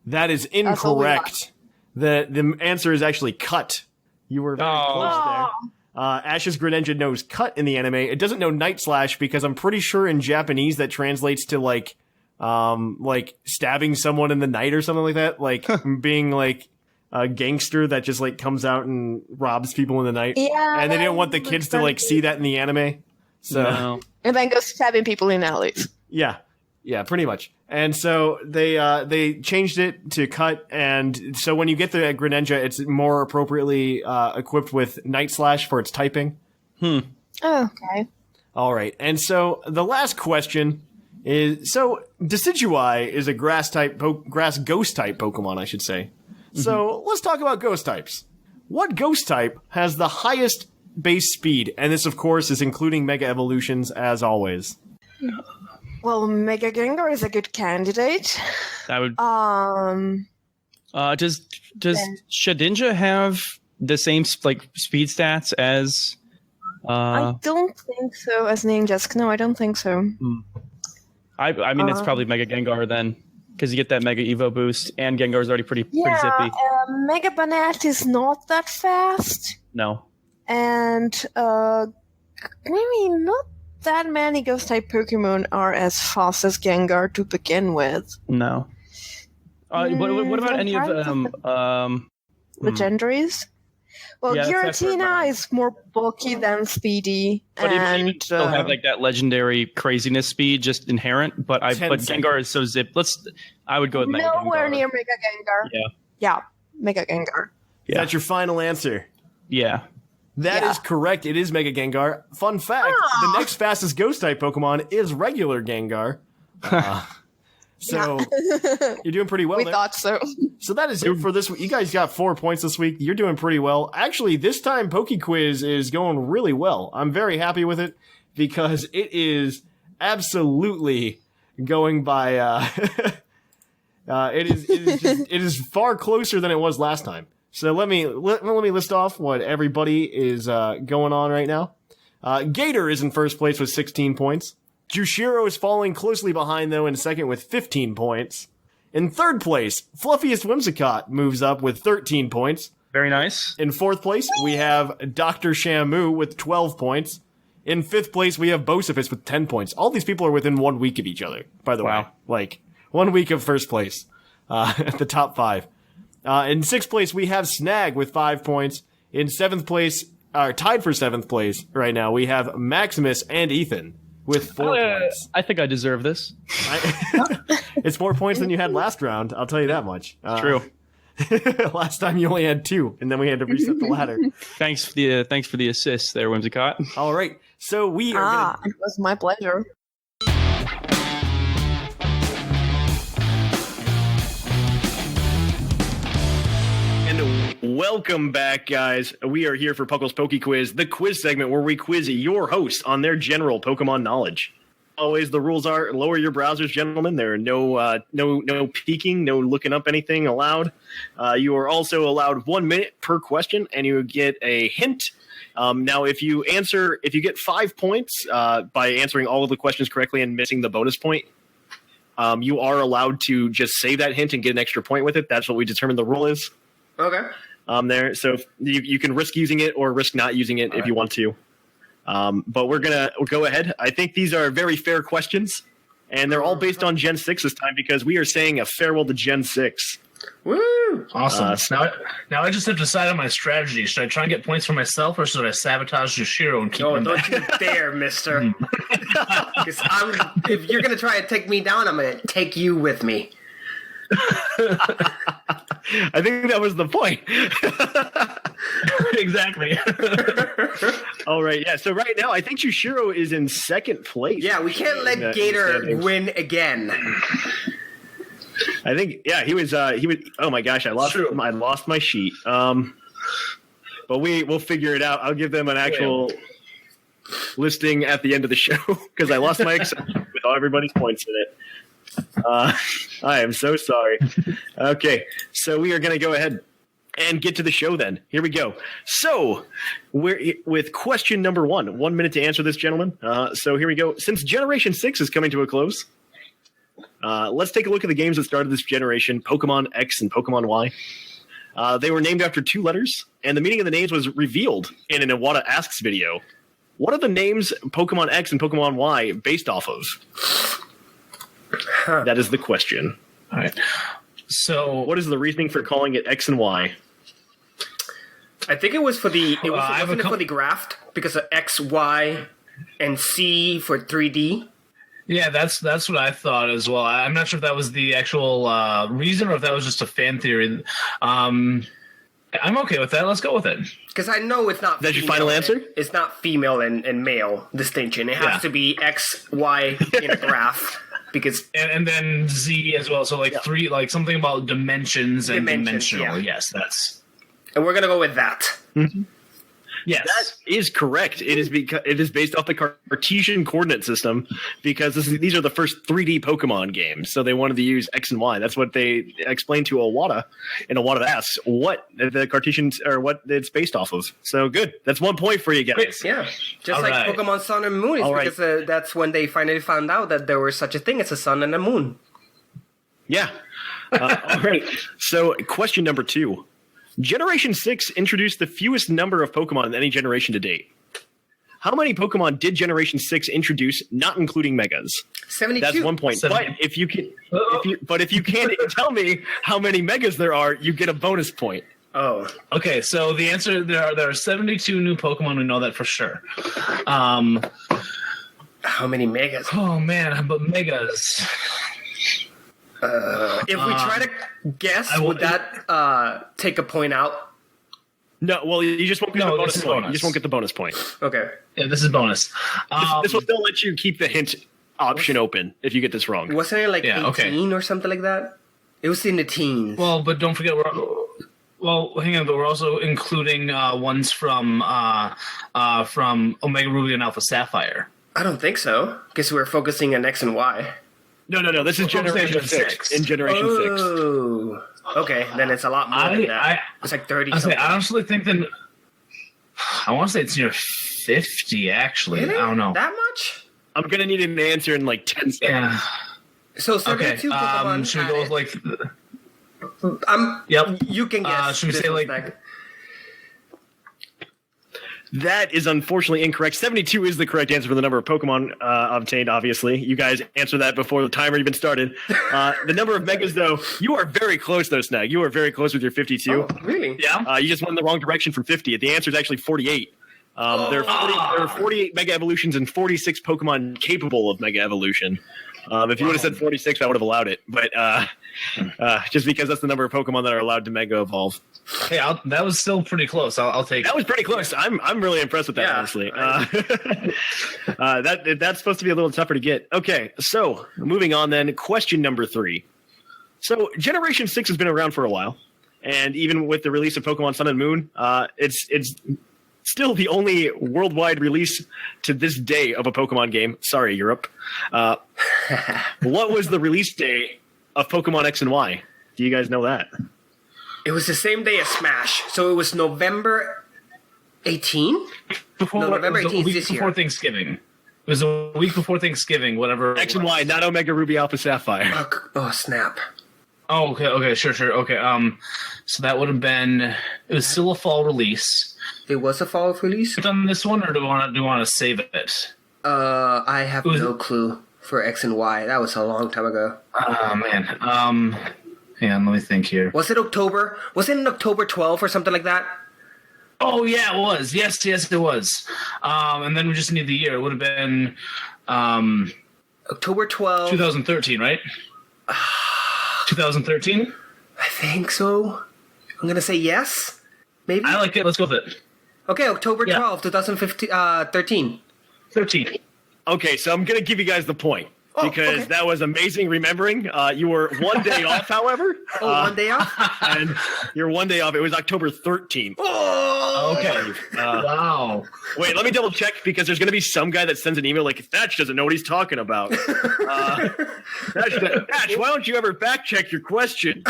That is incorrect. The answer is actually Cut. You were very close there. Ash's Greninja knows Cut in the anime. It doesn't know Night Slash because I'm pretty sure in Japanese that translates to like stabbing someone in the night or something like that. Like being like a gangster that just like comes out and robs people in the night. Yeah. And they didn't want the kids to like see that in the anime. So No. And then goes stabbing people in alleys. yeah. Yeah, pretty much. And so they changed it to cut, and so when you get the Greninja, it's more appropriately equipped with Night Slash for its typing. Oh, okay. All right, and so the last question is: so Decidueye is a grass ghost type Pokemon, I should say. So let's talk about ghost types. What ghost type has the highest base speed? And this, of course, is including Mega Evolutions, as always. Well, Mega Gengar is a good candidate. That would. Does then- Shedinja have the same speed stats as? I don't think so. As Ninjask, no, I don't think so. I mean, it's probably Mega Gengar then, because you get that Mega Evo boost, and Gengar's already pretty zippy. Mega Banat is not that fast, No. and maybe not that many Ghost-type Pokemon are as fast as Gengar to begin with. No. What about any of Legendaries? Well, Yeah, that's what Giratina I- is more bulky than speedy, But and even still have like that legendary craziness speed just inherent. But 10 Gengar is so zip. I would go with Mega nowhere Gengar. near Mega Gengar. Yeah. Mega Gengar. Is that your final answer? Yeah. That is correct. It is Mega Gengar. Fun fact, the next fastest Ghost-type Pokemon is regular Gengar. So you're doing pretty well We there. thought so. So that is it for this week. You guys got 4 points this week. You're doing pretty well. Actually, this time PokeQuiz is going really well. I'm very happy with it because it is absolutely going by. It is far closer than it was last time. So let me list off what everybody is going on right now. Gator is in first place with 16 points. Jushiro is falling closely behind, though, in second with 15 points. In third place, Fluffiest Whimsicott moves up with 13 points. Very nice. In fourth place, we have Dr. Shamu with 12 points. In fifth place, we have Bocephus with 10 points. All these people are within 1 week of each other, by the way. Wow. Like, 1 week of first place at the top 5. In sixth place, we have Snag with 5 points. In seventh place, tied for seventh place right now, we have Maximus and Ethan with 4 points. I think I deserve this. It's more points than you had last round, I'll tell you that much. True. Last time you only had 2, and then we had to reset the ladder. Thanks for the assist there, Whimsicott. All right, so we are gonna... It was my pleasure. And welcome back, guys. We are here for Puckle's PokeQuiz, the quiz segment where we quiz your hosts on their general Pokemon knowledge. Always, the rules are lower your browsers, gentlemen. There are no peeking, no looking up anything allowed. You are also allowed 1 minute per question, and you get a hint. Now, if you get 5 points by answering all of the questions correctly and missing the bonus point, you are allowed to just save that hint and get an extra point with it. That's what we determined the rule is. Okay. There, so you can risk using it or risk not using it if you want to. But we'll go ahead. I think these are very fair questions, and they're all based on Gen 6 this time because we are saying a farewell to Gen 6. Woo! Awesome. Now I just have to decide on my strategy. Should I try and get points for myself, or should I sabotage Jushiro and keep No, him don't back? you dare, mister. 'Cause if you're going to try to take me down, I'm going to take you with me. I think that was the point. Exactly. All right, yeah. So right now, I think Jushiro is in second place. Yeah, we can't in let the Gator standings. win again. I think, yeah, he was. Oh my gosh, I lost my sheet. But we'll figure it out. I'll give them an actual listing at the end of the show because I lost my Excel with all everybody's points in it. I am so sorry. Okay, so we are going to go ahead and get to the show then. Here we go. So, we're with question number 1. 1 minute to answer this, gentlemen. So here we go. Since Generation 6 is coming to a close, let's take a look at the games that started this generation, Pokemon X and Pokemon Y. They were named after 2 letters, and the meaning of the names was revealed in an Iwata Asks video. What are the names Pokemon X and Pokemon Y based off of? That is the question. All right. So What is the reasoning for calling it X and Y? I think it was for the I have for the graft because of X, Y, and C for 3D. Yeah, that's what I thought as well. I'm not sure if that was the actual reason or if that was just a fan theory. I'm okay with that. Let's go with it. Because I know it's not. That's your final answer? It's not female and male distinction. It has to be X, Y in a graph. Because and then Z as well. So like three, like something about dimensions and dimensional. Yeah. Yes, that's. And we're gonna go with that. Mm-hmm. Yes, that is correct. It is based off the Cartesian coordinate system because these are the first 3D Pokemon games. So they wanted to use X and Y. That's what they explained to Iwata, and Iwata asks what the Cartesian or what it's based off of. So good. That's 1 point for you guys. Great. Yeah, just All like right. Pokemon Sun and Moon, is because that's when they finally found out that there was such a thing as a sun and a moon. Yeah. All right. So question number 2. Generation 6 introduced the fewest number of Pokemon in any generation to date. How many Pokemon did Generation 6 introduce, not including Megas? 72. That's 1 point. 70. But if you can tell me how many Megas there are, you get a bonus point. Oh. Okay, so the answer there are 72 new Pokemon. We know that for sure. How many Megas? Oh man, but Megas. If we try to guess, would that take a point out? No, well, you just won't get the bonus point. You just won't get the bonus point. Okay. Yeah, this is bonus. This will still let you keep the hint option open if you get this wrong. Wasn't it like 18 or something like that? It was in the teens. Well, but don't forget hang on, but we're also including ones from Omega Ruby and Alpha Sapphire. I don't think so, because we're focusing on X and Y. No. This is Generation 6. In Generation 6. Oh. Okay, then it's a lot more than that. It's like 30 something. I honestly think that I want to say it's near 50, actually. Really? I don't know. That much? I'm going to need an answer in like 10 seconds. Yeah. So 72 Pokemon. Should we go with like... Yep. You can guess. Should we say like... That is unfortunately incorrect. 72 is the correct answer for the number of Pokemon obtained, obviously. You guys answered that before the timer even started. The number of Megas, though, you are very close, though, Snag. You are very close with your 52. Oh, really? Yeah. You just went in the wrong direction from 50. The answer is actually 48. There are 48 Mega Evolutions and 46 Pokemon capable of Mega Evolution. If you would have said 46, I would have allowed it. But just because that's the number of Pokemon that are allowed to Mega Evolve. Hey, that was still pretty close. I'll take it. That was pretty close. I'm really impressed with that, honestly. That's supposed to be a little tougher to get. Okay, so moving on then. Question number 3. So Generation 6 has been around for a while. And even with the release of Pokemon Sun and Moon, it's still the only worldwide release to this day of a Pokemon game. Sorry, Europe. What was the release day of Pokemon X and Y? Do you guys know that? It was the same day as Smash, so it was November 18? November 18th this year. Before Thanksgiving. It was a week before Thanksgiving, whatever. X and Y, not Omega Ruby Alpha Sapphire. Oh, snap. Oh, okay, sure. Okay, so that would have been. It was still a fall release. It was a fall release? On this one, or do we want to save it? I have no clue for X and Y. That was a long time ago. Oh man. Hang on, let me think here. Was it October? Was it in October 12th or something like that? Oh yeah, it was. Yes, it was. And then we just need the year. It would have been October 12th. 2013, right? 2013? I think so. I'm gonna say yes. Maybe. I like it. Let's go with it. Okay, October 12th, 2013. 13. Okay, so I'm going to give you guys the point because that was amazing remembering. You were 1 day off, however. 1 day off? And you're 1 day off. It was October 13th. Oh! Okay. Wow. Wait, let me double check because there's going to be some guy that sends an email like, Thatch doesn't know what he's talking about. Thatch, why don't you ever fact check your question?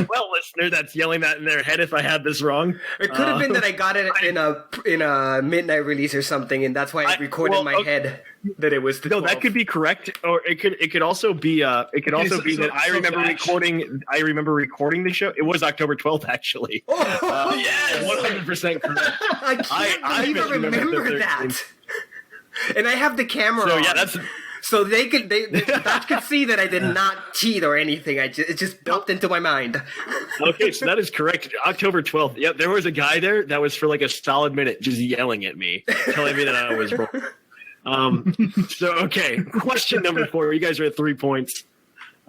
Well, listener, that's yelling that in their head if I had this wrong. It could have been that I got it in a midnight release or something, and that's why I recorded in my head that it was the 12th. That could be correct, or it could also be that I remember recording the show. It was October 12th, actually. Oh, yes, 100% correct. I can't even remember that. And I have the camera so on. Yeah, that's. So they could see that I did not cheat or anything. It just built into my mind. Okay, so that is correct. October 12th. Yep, there was a guy there that was for like a solid minute just yelling at me, telling me that I was wrong. So, okay, question number 4. You guys are at 3 points.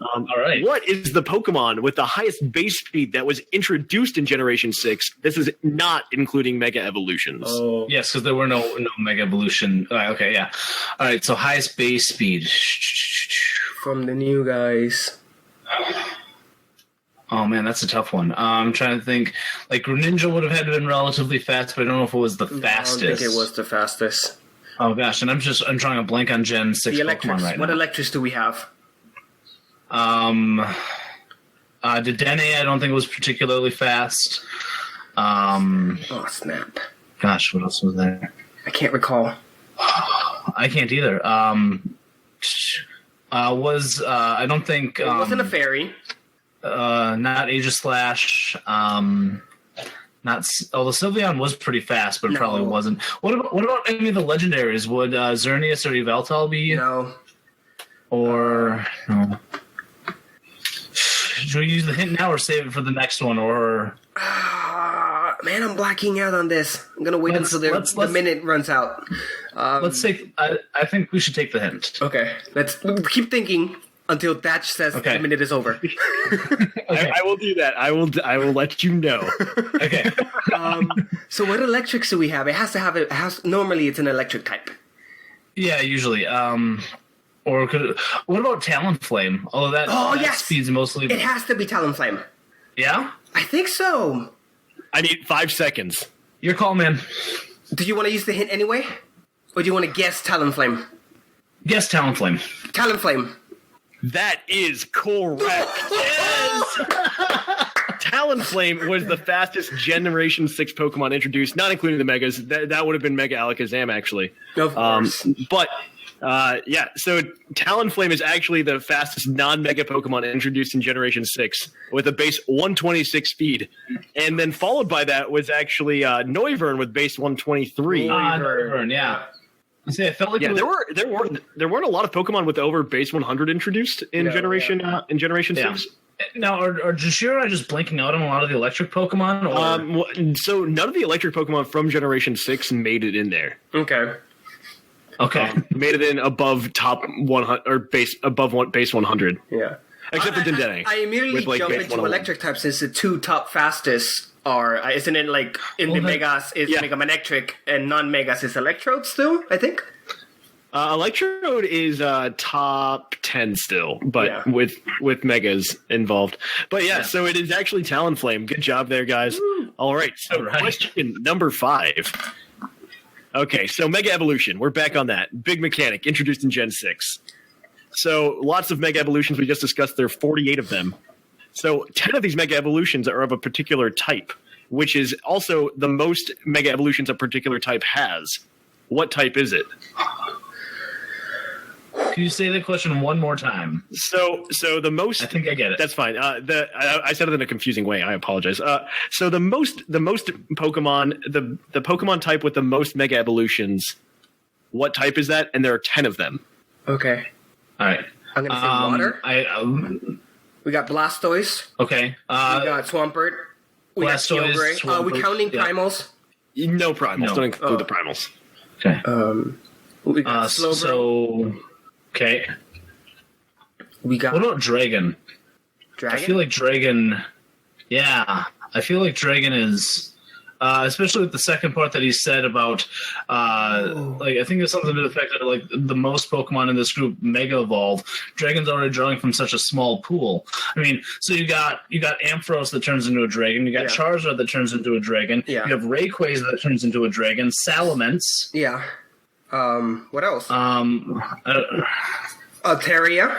All right. What is the Pokemon with the highest base speed that was introduced in Generation 6? This is not including Mega Evolutions. Oh, Yes, because there were no Mega Evolution. Okay, yeah. All right, so highest base speed. from the new guys. Oh man, that's a tough one. I'm trying to think. Like Greninja would have had to been relatively fast, but I don't know if it was the fastest. I don't think it was the fastest. Oh gosh, and I'm drawing a blank on Gen 6 The Pokemon electrics. right What now. electrics do we have? Dedenne, I don't think it was particularly fast. Oh, snap. Gosh, what else was there? I can't recall. I can't either. I don't think It wasn't a fairy. not Aegislash. Although Sylveon was pretty fast, but it No. probably wasn't. What about any of the legendaries? Would Xerneas or Yveltal be? No. Or no? Should we use the hint now or save it for the next one? Or Man, I'm blacking out on this. I'm going to wait until the minute runs out. let's take. I think we should take the hint. Okay. Let's keep thinking until Thatch says Okay. the minute is over. I will do that. I will let you know. Okay. So what electrics do we have? It has to have normally it's an electric type. Yeah, usually. Or what about Talonflame? Although that yes! speed's mostly. It has to be Talonflame. Yeah. I think so. I need 5 seconds. Your call, man. Do you want to use the hint anyway? Or do you want to guess Talonflame? Guess Talonflame. Talonflame. That is correct. Yes! Talonflame was the fastest Generation 6 Pokemon introduced, not including the Megas. That would have been Mega Alakazam, actually. Of course. But, yeah, so Talonflame is actually the fastest non-Mega Pokemon introduced in Generation 6 with a base 126 speed. And then followed by that was actually Noivern with base 123. Noivern, yeah. See, I felt like Yeah, there weren't a lot of Pokemon with over base 100 introduced in Generation 6. Now, are Jushiro and I just blanking out on a lot of the electric Pokemon? Or? So none of the electric Pokemon from Generation 6 made it in there. Okay. Okay. Made it in above top 100 or base 100. Yeah. Except for Dedenne. I immediately with, jump base into 101. electric types since the two top fastest are, isn't it like in the Megas is Mega Manectric and non-Megas is Electrode still, I think? Electrode is top 10 still, but Yeah. with Megas involved. But yeah, so it is actually Talonflame. Good job there, guys. All right, so All right. question number 5. Okay, so Mega Evolution. We're back on that. Big mechanic introduced in Gen 6. So lots of Mega Evolutions we just discussed. There are 48 of them. So 10 of these Mega Evolutions are of a particular type, which is also the most Mega Evolutions a particular type has. What type is it? Can you say the question one more time? So the most. I think I get it. That's fine. I said it in a confusing way. I apologize. So the most Pokemon, the Pokemon type with the most Mega Evolutions. What type is that? And there are 10 of them. Okay. All right. I'm going to say water. We got Blastoise. Okay. We got Swampert. We got Blastoise, Kyogre. Are we Swampert, counting yeah. primals? No primals. No. Don't include the primals. Okay. We got Slowbro. So, okay. We got What about Dragon? Dragon. I feel like Dragon. Yeah, I feel like Dragon is, especially with the second part that he said about, like I think it's something to the effect that like the most Pokemon in this group Mega Evolve. Dragon's already drawing from such a small pool. I mean, so you got Ampharos that turns into a dragon. You got Charizard that turns into a dragon. Yeah. You have Rayquaza that turns into a dragon. Salamence. Yeah. What else? Altaria.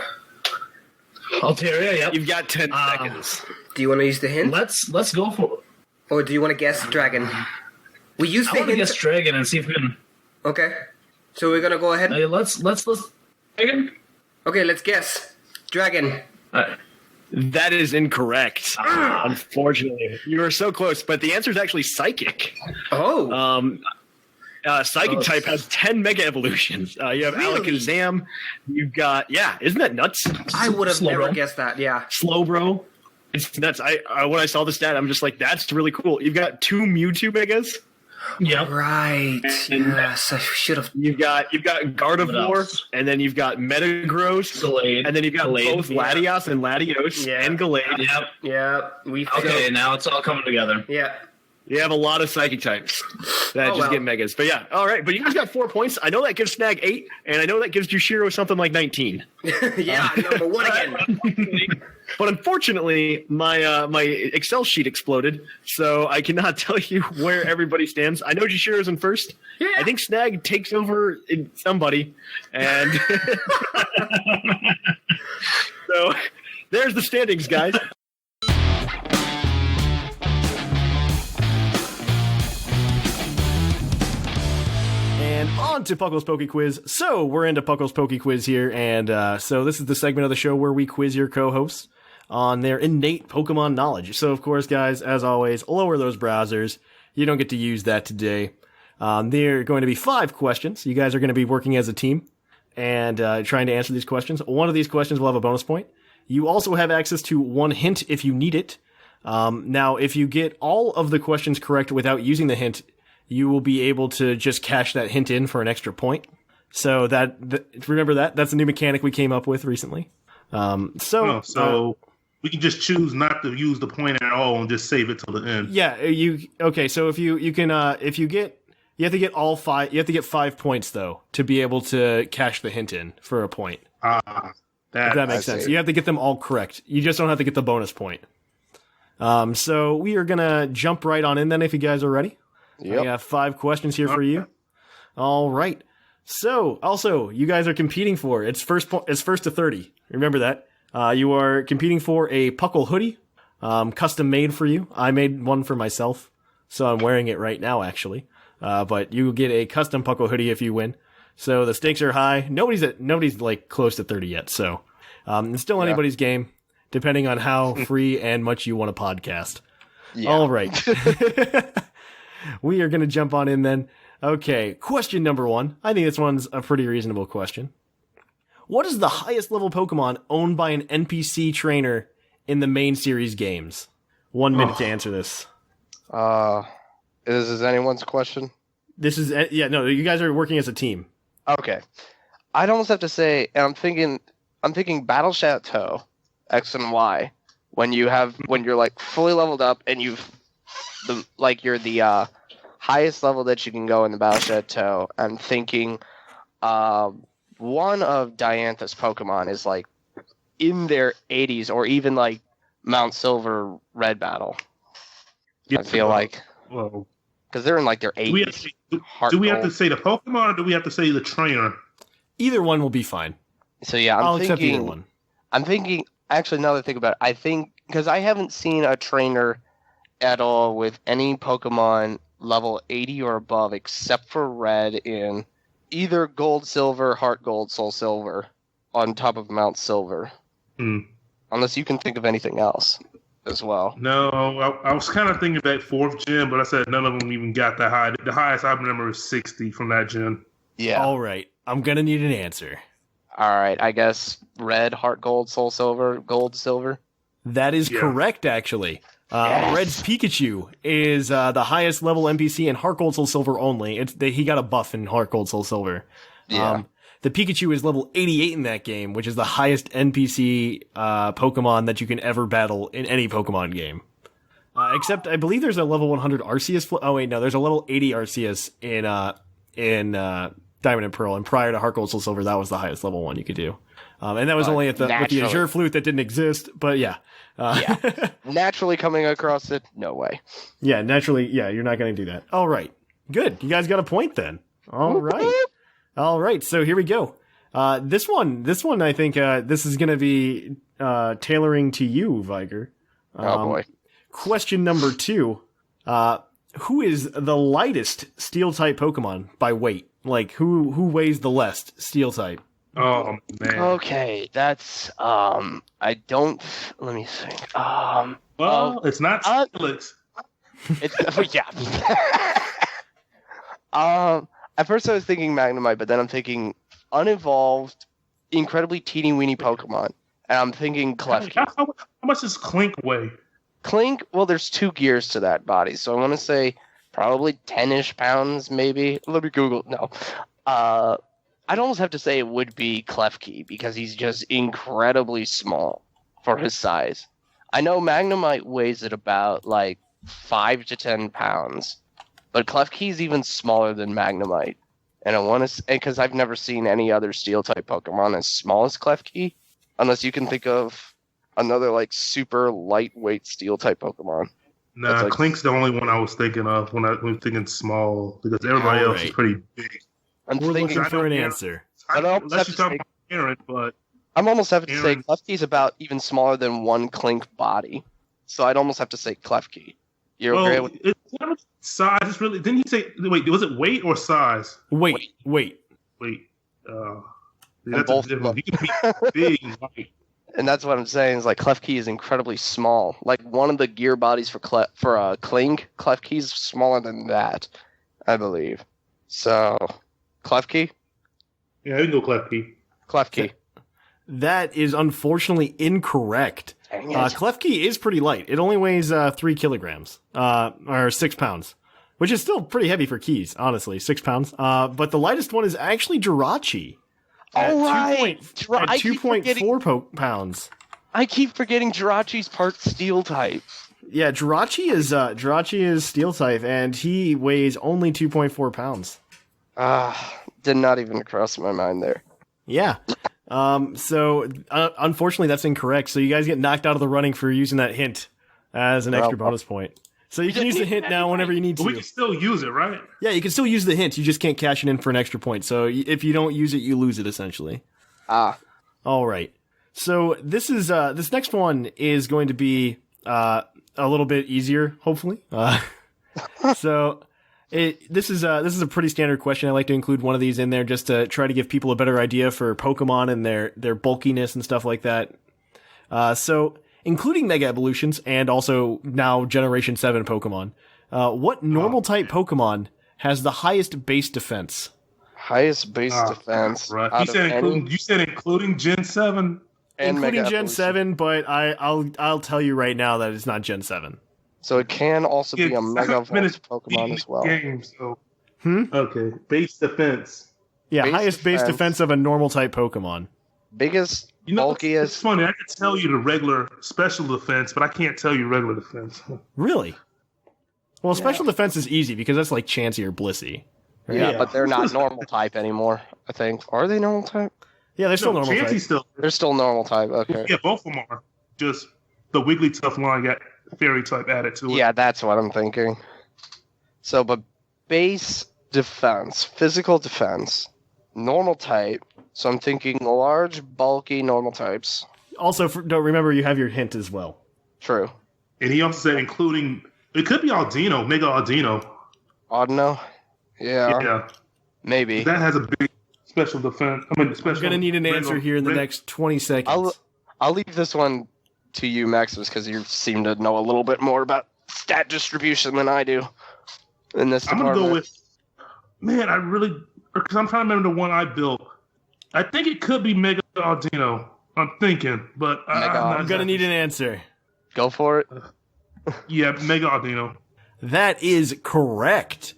Altaria. Yep. You've got 10 seconds. Do you want to use the hint? Let's go for. Or do you want to guess Dragon? We use I the want to hint. guess Dragon and see if we can. Okay. So we're gonna go ahead. Let's Dragon. Okay, let's guess. Dragon. That is incorrect. Unfortunately, you were so close, but the answer is actually Psychic. Oh. Psychic type has 10 Mega Evolutions. You have Really? Alakazam. You've got isn't that nuts? I would have never Slowbro. guessed that. Yeah. Slowbro. It's nuts. I when I saw the stat, I'm just like, that's really cool. You've got 2 Mewtwo Megas. Yep. Right. Yes, I should have. You've got Gardevoir, and then you've got Metagross, Gallade. and then you've got both Latios and Latios and Gallade. Yep. Yeah. Okay, now it's all coming together. Yeah. You have a lot of psychic types that just get megas. But yeah, all right. But you guys got 4 points. I know that gives Snag 8, and I know that gives Jushiro something like 19. Yeah, number one again. But unfortunately, my my Excel sheet exploded, so I cannot tell you where everybody stands. I know Jushiro's in first. Yeah. I think Snag takes over somebody, and so there's the standings, guys. And on to PuCL's PokeQuiz. So we're into PuCL's PokeQuiz here, and so this is the segment of the show where we quiz your co-hosts on their innate Pokemon knowledge. So of course, guys, as always, lower those browsers. You don't get to use that today. There are going to be 5 questions. You guys are going to be working as a team and trying to answer these questions. One of these questions will have a bonus point. You also have access to 1 hint if you need it. Now, if you get all of the questions correct without using the hint, you will be able to just cash that hint in for an extra point. So remember that's a new mechanic we came up with recently. So we can just choose not to use the point at all and just save it till the end. Yeah, so if you have to get all 5, you have to get 5 points though to be able to cash the hint in for a point. If that makes sense. You have to get them all correct. You just don't have to get the bonus point. So we are gonna jump right on in then if you guys are ready. Yep. I have 5 questions here for you. All right. So, also, you guys are competing for it's first to 30. Remember that. You are competing for a PuCL hoodie, custom made for you. I made one for myself, so I'm wearing it right now, actually. But you get a custom PuCL hoodie if you win. So the stakes are high. Nobody's like close to 30 yet. So it's still anybody's game, depending on how free and much you want to podcast. Yeah. All right. We are going to jump on in then. Okay, question number 1. I think this one's a pretty reasonable question. What is the highest level Pokemon owned by an NPC trainer in the main series games? 1 minute to answer this. This is anyone's question? This is, you guys are working as a team. Okay. I'd almost have to say, and I'm thinking Battle Chateau, X and Y, when you're like fully leveled up and you're the highest level that you can go in the Battle Chateau. I'm thinking one of Diantha's Pokemon is like in their 80s or even like Mount Silver Red Battle. Yeah, I feel like because they're in like their 80s. Do we have to say the Pokemon or do we have to say the trainer? Either one will be fine. So yeah, I'll accept either one. I'm thinking. Actually, now that I think about it, I think because I haven't seen a trainer at all with any Pokemon level 80 or above except for Red in either Gold, Silver, Heart Gold, Soul Silver on top of Mount Silver. Unless you can think of anything else as well. No, I was kind of thinking that 4th gen, but I said none of them even got that high. The highest I remember is 60 from that gen. Yeah. All right. I'm going to need an answer. All right. I guess Red, Heart Gold, Soul Silver, Gold, Silver. That is correct, actually. Yes. Red's Pikachu is the highest level NPC in Heart Gold Soul Silver only. He got a buff in Heart Gold Soul Silver. Yeah. The Pikachu is level 88 in that game, which is the highest NPC Pokemon that you can ever battle in any Pokemon game. Except I believe there's a level 100 Arceus. Oh wait, no, there's a level 80 Arceus in Diamond and Pearl, and prior to Heart Gold Soul Silver, that was the highest level one you could do. And that was only with the Azure Flute that didn't exist, but yeah. Naturally coming across it, no way. Yeah, naturally, you're not going to do that. All right. Good. You guys got a point then. All right. All right, so here we go. This one, I think this is going to be tailoring to you, Viger. Oh, boy. Question number 2. Who is the lightest Steel-type Pokemon by weight? Like, who weighs the less Steel-type? Oh, man. Okay, that's, let me think. It's not Steelix. At first I was thinking Magnemite, but then I'm thinking unevolved, incredibly teeny-weeny Pokemon. And I'm thinking Klefki. How much does Clink weigh? Clink, well, there's 2 gears to that body, so I want to say probably 10-ish pounds, maybe. Let me Google. No. I'd almost have to say it would be Klefki because he's just incredibly small for his size. I know Magnemite weighs at about like 5 to 10 pounds, but Klefki's even smaller than Magnemite. And I want to, because I've never seen any other Steel-type Pokemon as small as Klefki, unless you can think of another like super lightweight Steel-type Pokemon. Nah, like, Klink's the only one I was thinking of when I was thinking small, because everybody else is pretty big. I'm We're thinking looking for an answer. Unless you're talking about Aaron, but I'm almost having to say Aaron- Klefki's about even smaller than one Klink body. So I'd almost have to say Klefki. You're okay well, with it's not really size. It's really. Didn't he say? Wait, was it weight or size? Wait. Wait. That's both a different. He can be big. And light. And that's what I'm saying is like Klefki is incredibly small. Like one of the gear bodies for Klink, Klefki's smaller than that, I believe. So, Klefki? Yeah, we can go Klefki. Klefki. That is unfortunately incorrect. Dang it. Klefki is pretty light. It only weighs 3 kilograms, or 6 pounds, which is still pretty heavy for keys, honestly, 6 pounds. But the lightest one is actually Jirachi. At right. I keep 2.4 pounds. I keep forgetting Jirachi's part steel type. Yeah, Jirachi is steel type, and he weighs only 2.4 pounds. Did not even cross my mind there. Yeah. So unfortunately, that's incorrect. So you guys get knocked out of the running for using that hint as an extra bonus point. So you can use the hint now whenever you need to. But we can still use it, right? Yeah, you can still use the hint. You just can't cash it in for an extra point. So if you don't use it, you lose it essentially. All right. So this next one is going to be a little bit easier, hopefully. This is a pretty standard question. I like to include one of these in there just to try to give people a better idea for Pokemon and their bulkiness and stuff like that. So including Mega Evolutions and also now Generation 7 Pokemon, what normal type Pokemon has the highest base defense? Highest base defense. Right. You said including Gen 7? And including Mega Gen Evolution. 7, but I'll tell you right now that it's not Gen 7. So it can also be a Mega I've been Evolved Pokemon as well. Game, so. Okay, base defense. Yeah, Base highest base defense of a normal type Pokemon. Biggest, bulkiest. It's funny. I can tell you the regular special defense, but I can't tell you regular defense. Really? Well, special defense is easy because that's like Chansey or Blissey. Right? Yeah, but they're not normal type anymore, I think. Are they normal type? Yeah, they're still normal type. They're still normal type, okay. Yeah, both of them are. Just the Wigglytuff line got fairy type added to it. Yeah, that's what I'm thinking. So, but base defense, physical defense, normal type. So I'm thinking large, bulky, normal types. Also, don't remember you have your hint as well. True. And he also said including, it could be Aldino, Mega Aldino. Audino? Yeah. Yeah. Maybe. That has a big special defense. Special. I'm gonna need an answer here in the next 20 seconds. I'll leave this one to you, Maximus, because you seem to know a little bit more about stat distribution than I do in this I'm department. gonna go with, because I'm trying to remember the one I built. I think it could be Mega Aldino. I'm thinking, but I'm gonna need an answer. Go for it. Yeah, Mega Aldino. That is correct.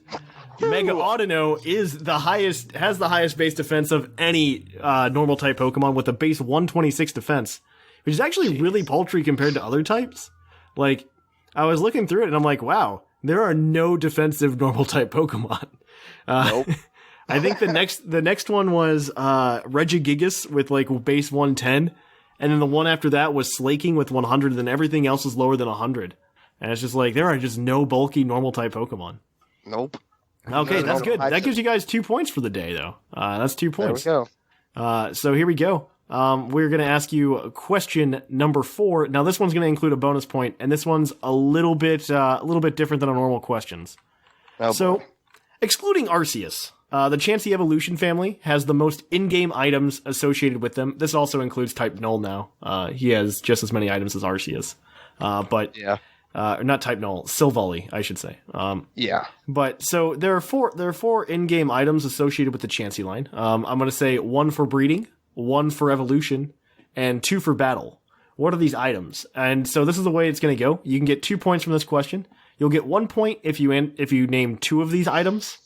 Mega Audino has the highest base defense of any normal type Pokemon with a base 126 defense, which is actually really paltry compared to other types. Like, I was looking through it and I'm like, wow, there are no defensive normal type Pokemon. Nope. I think the next one was Regigigas with like base 110, and then the one after that was Slaking with 100, and then everything else was lower than 100. And it's just like there are just no bulky normal type Pokemon. Nope. Okay, that's good. That gives you guys 2 points for the day, though. That's 2 points. There we go. So here we go. We're going to ask you question number 4. Now this one's going to include a bonus point, and this one's a little bit different than our normal questions. Oh, so, boy. Excluding Arceus, the Chansey Evolution family has the most in-game items associated with them. This also includes Type Null now. He has just as many items as Arceus. But yeah. Not Type Null, Silvally, I should say. Yeah. But so there are four in-game items associated with the Chansey line. I'm going to say 1 for breeding, 1 for evolution, and 2 for battle. What are these items? And so this is the way it's going to go. You can get 2 points from this question. You'll get 1 point if you name 2 of these items.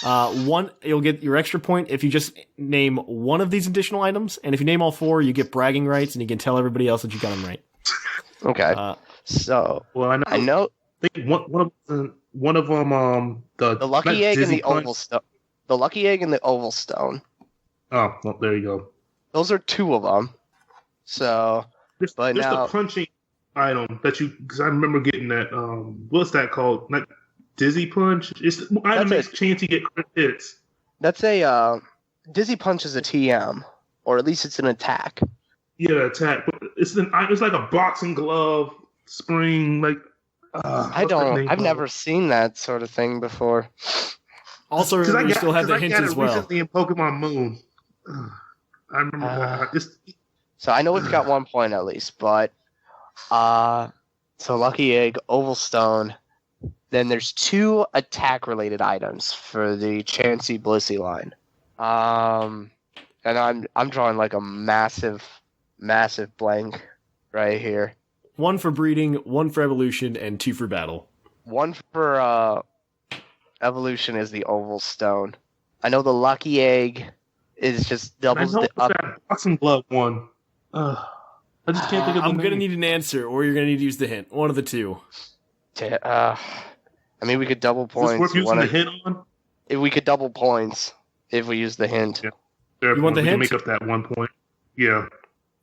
You'll get your extra point if you just name 1 of these additional items, and if you name all 4, you get bragging rights, and you can tell everybody else that you got them right. Okay. So Well, I know I think one of them, the lucky egg and the oval stone. The lucky egg and the oval stone. Oh, well, there you go. Those are 2 of them. So, There's the punching item that because I remember getting that. What's that called? Like Dizzy Punch. It's the item makes Chansey get crit hits. That's a Dizzy Punch is a TM, or at least it's an attack. Yeah, attack. But it's like a boxing glove spring. Like I've never seen that sort of thing before. Also, remember, you still have the hint as well. Recently in Pokemon Moon. I remember So I know we've got 1 point at least, but so lucky egg, oval stone. Then there's 2 attack related items for the Chansey Blissey line. And I'm drawing like a massive blank right here. 1 for breeding, 1 for evolution, and 2 for battle. 1 for evolution is the oval stone. I know the lucky egg is just doubles the up. That boxing glove one. I just can't think of the I'm name. going to need an answer, or you're going to need to use the hint. One of the 2. I mean, we could double points. Is this worth using the hint on? If we could double points if we use the hint. Yeah. You want the hint? Make up that 1 point. Yeah.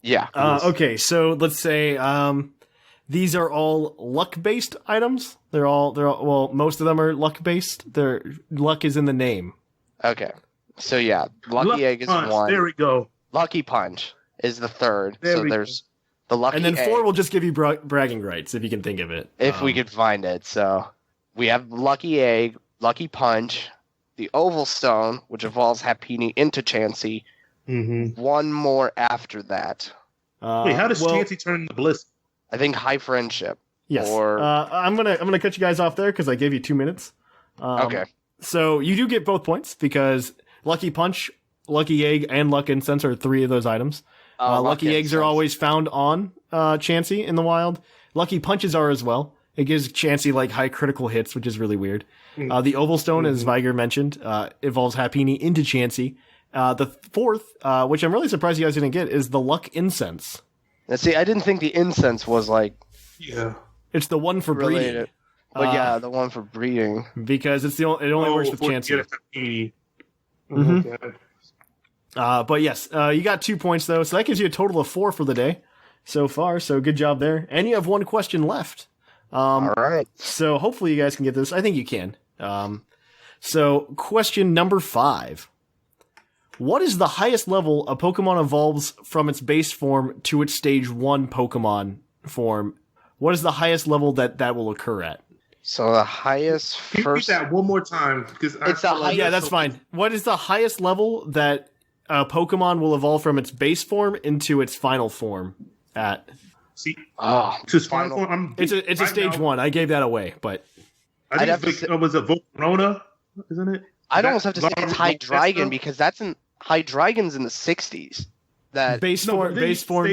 Yeah. Okay, so let's say these are all luck-based items. They're all well, most of them are luck-based. Luck is in the name. Okay. So yeah, lucky egg is punch. 1. There we go. Lucky punch is the 3rd. There so there's the lucky and then egg, 4 will just give you bragging rights if you can think of it. if we could find it. So we have lucky egg, lucky punch, the oval stone, which evolves Happiny into Chansey. Mm-hmm. 1 more after that. Wait, how does Chansey turn into Bliss? I think high friendship. Yes. Or I'm gonna cut you guys off there because I gave you 2 minutes. Okay. So you do get both points because lucky punch, lucky egg, and luck incense are 3 of those items. Lucky eggs are always found on Chansey in the wild. Lucky punches are as well. It gives Chansey like high critical hits, which is really weird. The oval stone, as Viger mentioned, evolves Happiny into Chansey. The 4th, which I'm really surprised you guys didn't get, is the luck incense. Now, see, I didn't think the incense was like It's the 1 for related. breeding. But yeah, the 1 for breeding. Because it only works with Chansey. But yes, you got 2 points though, so that gives you a total of 4 for the day so far. So good job there. And you have 1 question left. All right. So hopefully you guys can get this. I think you can. So question number 5. What is the highest level a Pokemon evolves from its base form to its stage 1 Pokemon form? What is the highest level that will occur at? So the highest first. Repeat that one more time because It's the highest. Yeah, that's fine. What is the highest level that a Pokemon will evolve from its base form into its final form at? See, Oh, to its final form. It's a stage 1. I gave that away, but I think it was a Volcarona, isn't it? I'd almost have to say it's Hydreigon because Hydreigon's in the 60s. That base form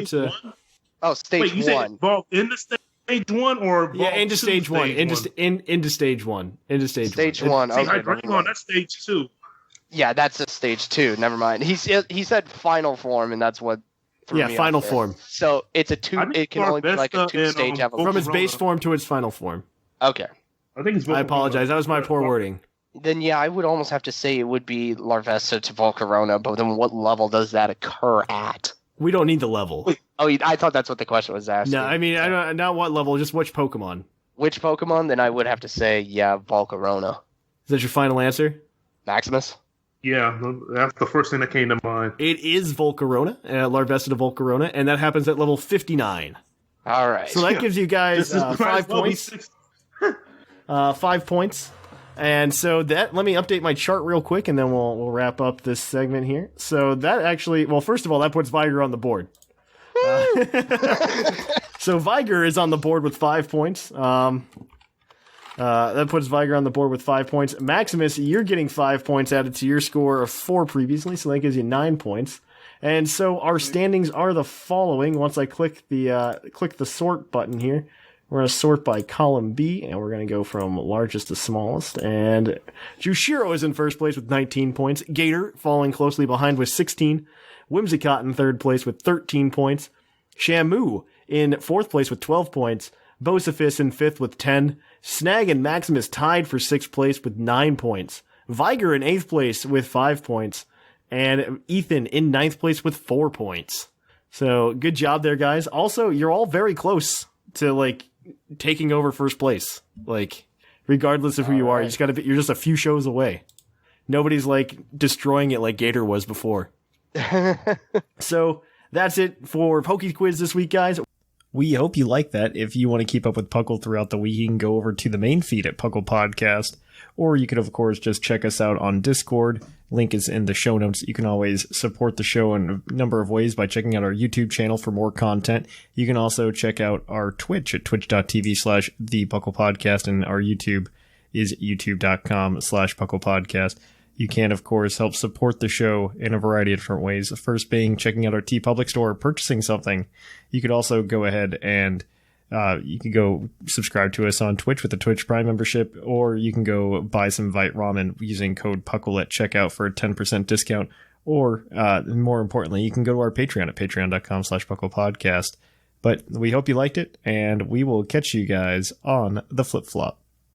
to one? Oh, stage Wait, you said 1. evolve in the stage 1 or evolve into to stage 1 into stage 1 into stage 1. Stage 1. See, Okay, Hydreigon, that's stage 2. yeah, that's a stage 2. Never mind. He said final form, and that's what. threw me Final off there. form. So it's a 2. It can only be like a Larvesta 2-stage and, evolution. From its base form to its final form. Okay. I think it's I apologize. That was my poor wording. Then yeah, I would almost have to say it would be Larvesta to Volcarona, but then what level does that occur at? We don't need the level. Oh, I thought that's what the question was asking. No, I mean, I don't, not what level, just which Pokemon. Which Pokemon? Then I would have to say, yeah, Volcarona. Is that your final answer? Maximus? Yeah, that's the first thing that came to mind. It is Volcarona, Larvesta to Volcarona, and that happens at level 59. All right. So that gives you guys 5 points. 5 points. And so let me update my chart real quick, and then we'll wrap up this segment here. So that actually, well, first of all, that puts Viger on the board. So Viger is on the board with 5 points. That puts Viger on the board with 5 points. Maximus, you're getting 5 points added to your score of 4 previously, so that gives you 9 points. And so our standings are the following. Once I click the sort button here, We're going to sort by column B, and we're going to go from largest to smallest. And Jushiro is in first place with 19 points. Gator falling closely behind with 16. Whimsicott in third place with 13 points. Shamu in fourth place with 12 points. Bocephus in fifth with 10. Snag and Maximus tied for sixth place with 9 points. Viger in eighth place with 5 points. And Ethan in ninth place with 4 points. So good job there, guys. Also, you're all very close to like taking over first place. Like, regardless of who you are, you're just a few shows away. Nobody's like destroying it like Gator was before. So that's it for PokeQuiz this week, guys. We hope you like that. If you want to keep up with Puckle throughout the week, you can go over to the main feed at Puckle Podcast, or you could, of course, just check us out on Discord. Link is in the show notes. You can always support the show in a number of ways by checking out our YouTube channel for more content. You can also check out our Twitch at twitch.tv/thepucklepodcast, and our YouTube is youtube.com/pucklepodcast. You can, of course, help support the show in a variety of different ways. The first being checking out our TeePublic store, purchasing something. You could also go ahead and you can go subscribe to us on Twitch with a Twitch Prime membership, or you can go buy some Vite Ramen using code Puckle at checkout for a 10% discount. Or, more importantly, you can go to our Patreon at patreon.com/pucklepodcast. But we hope you liked it, and we will catch you guys on the flip-flop.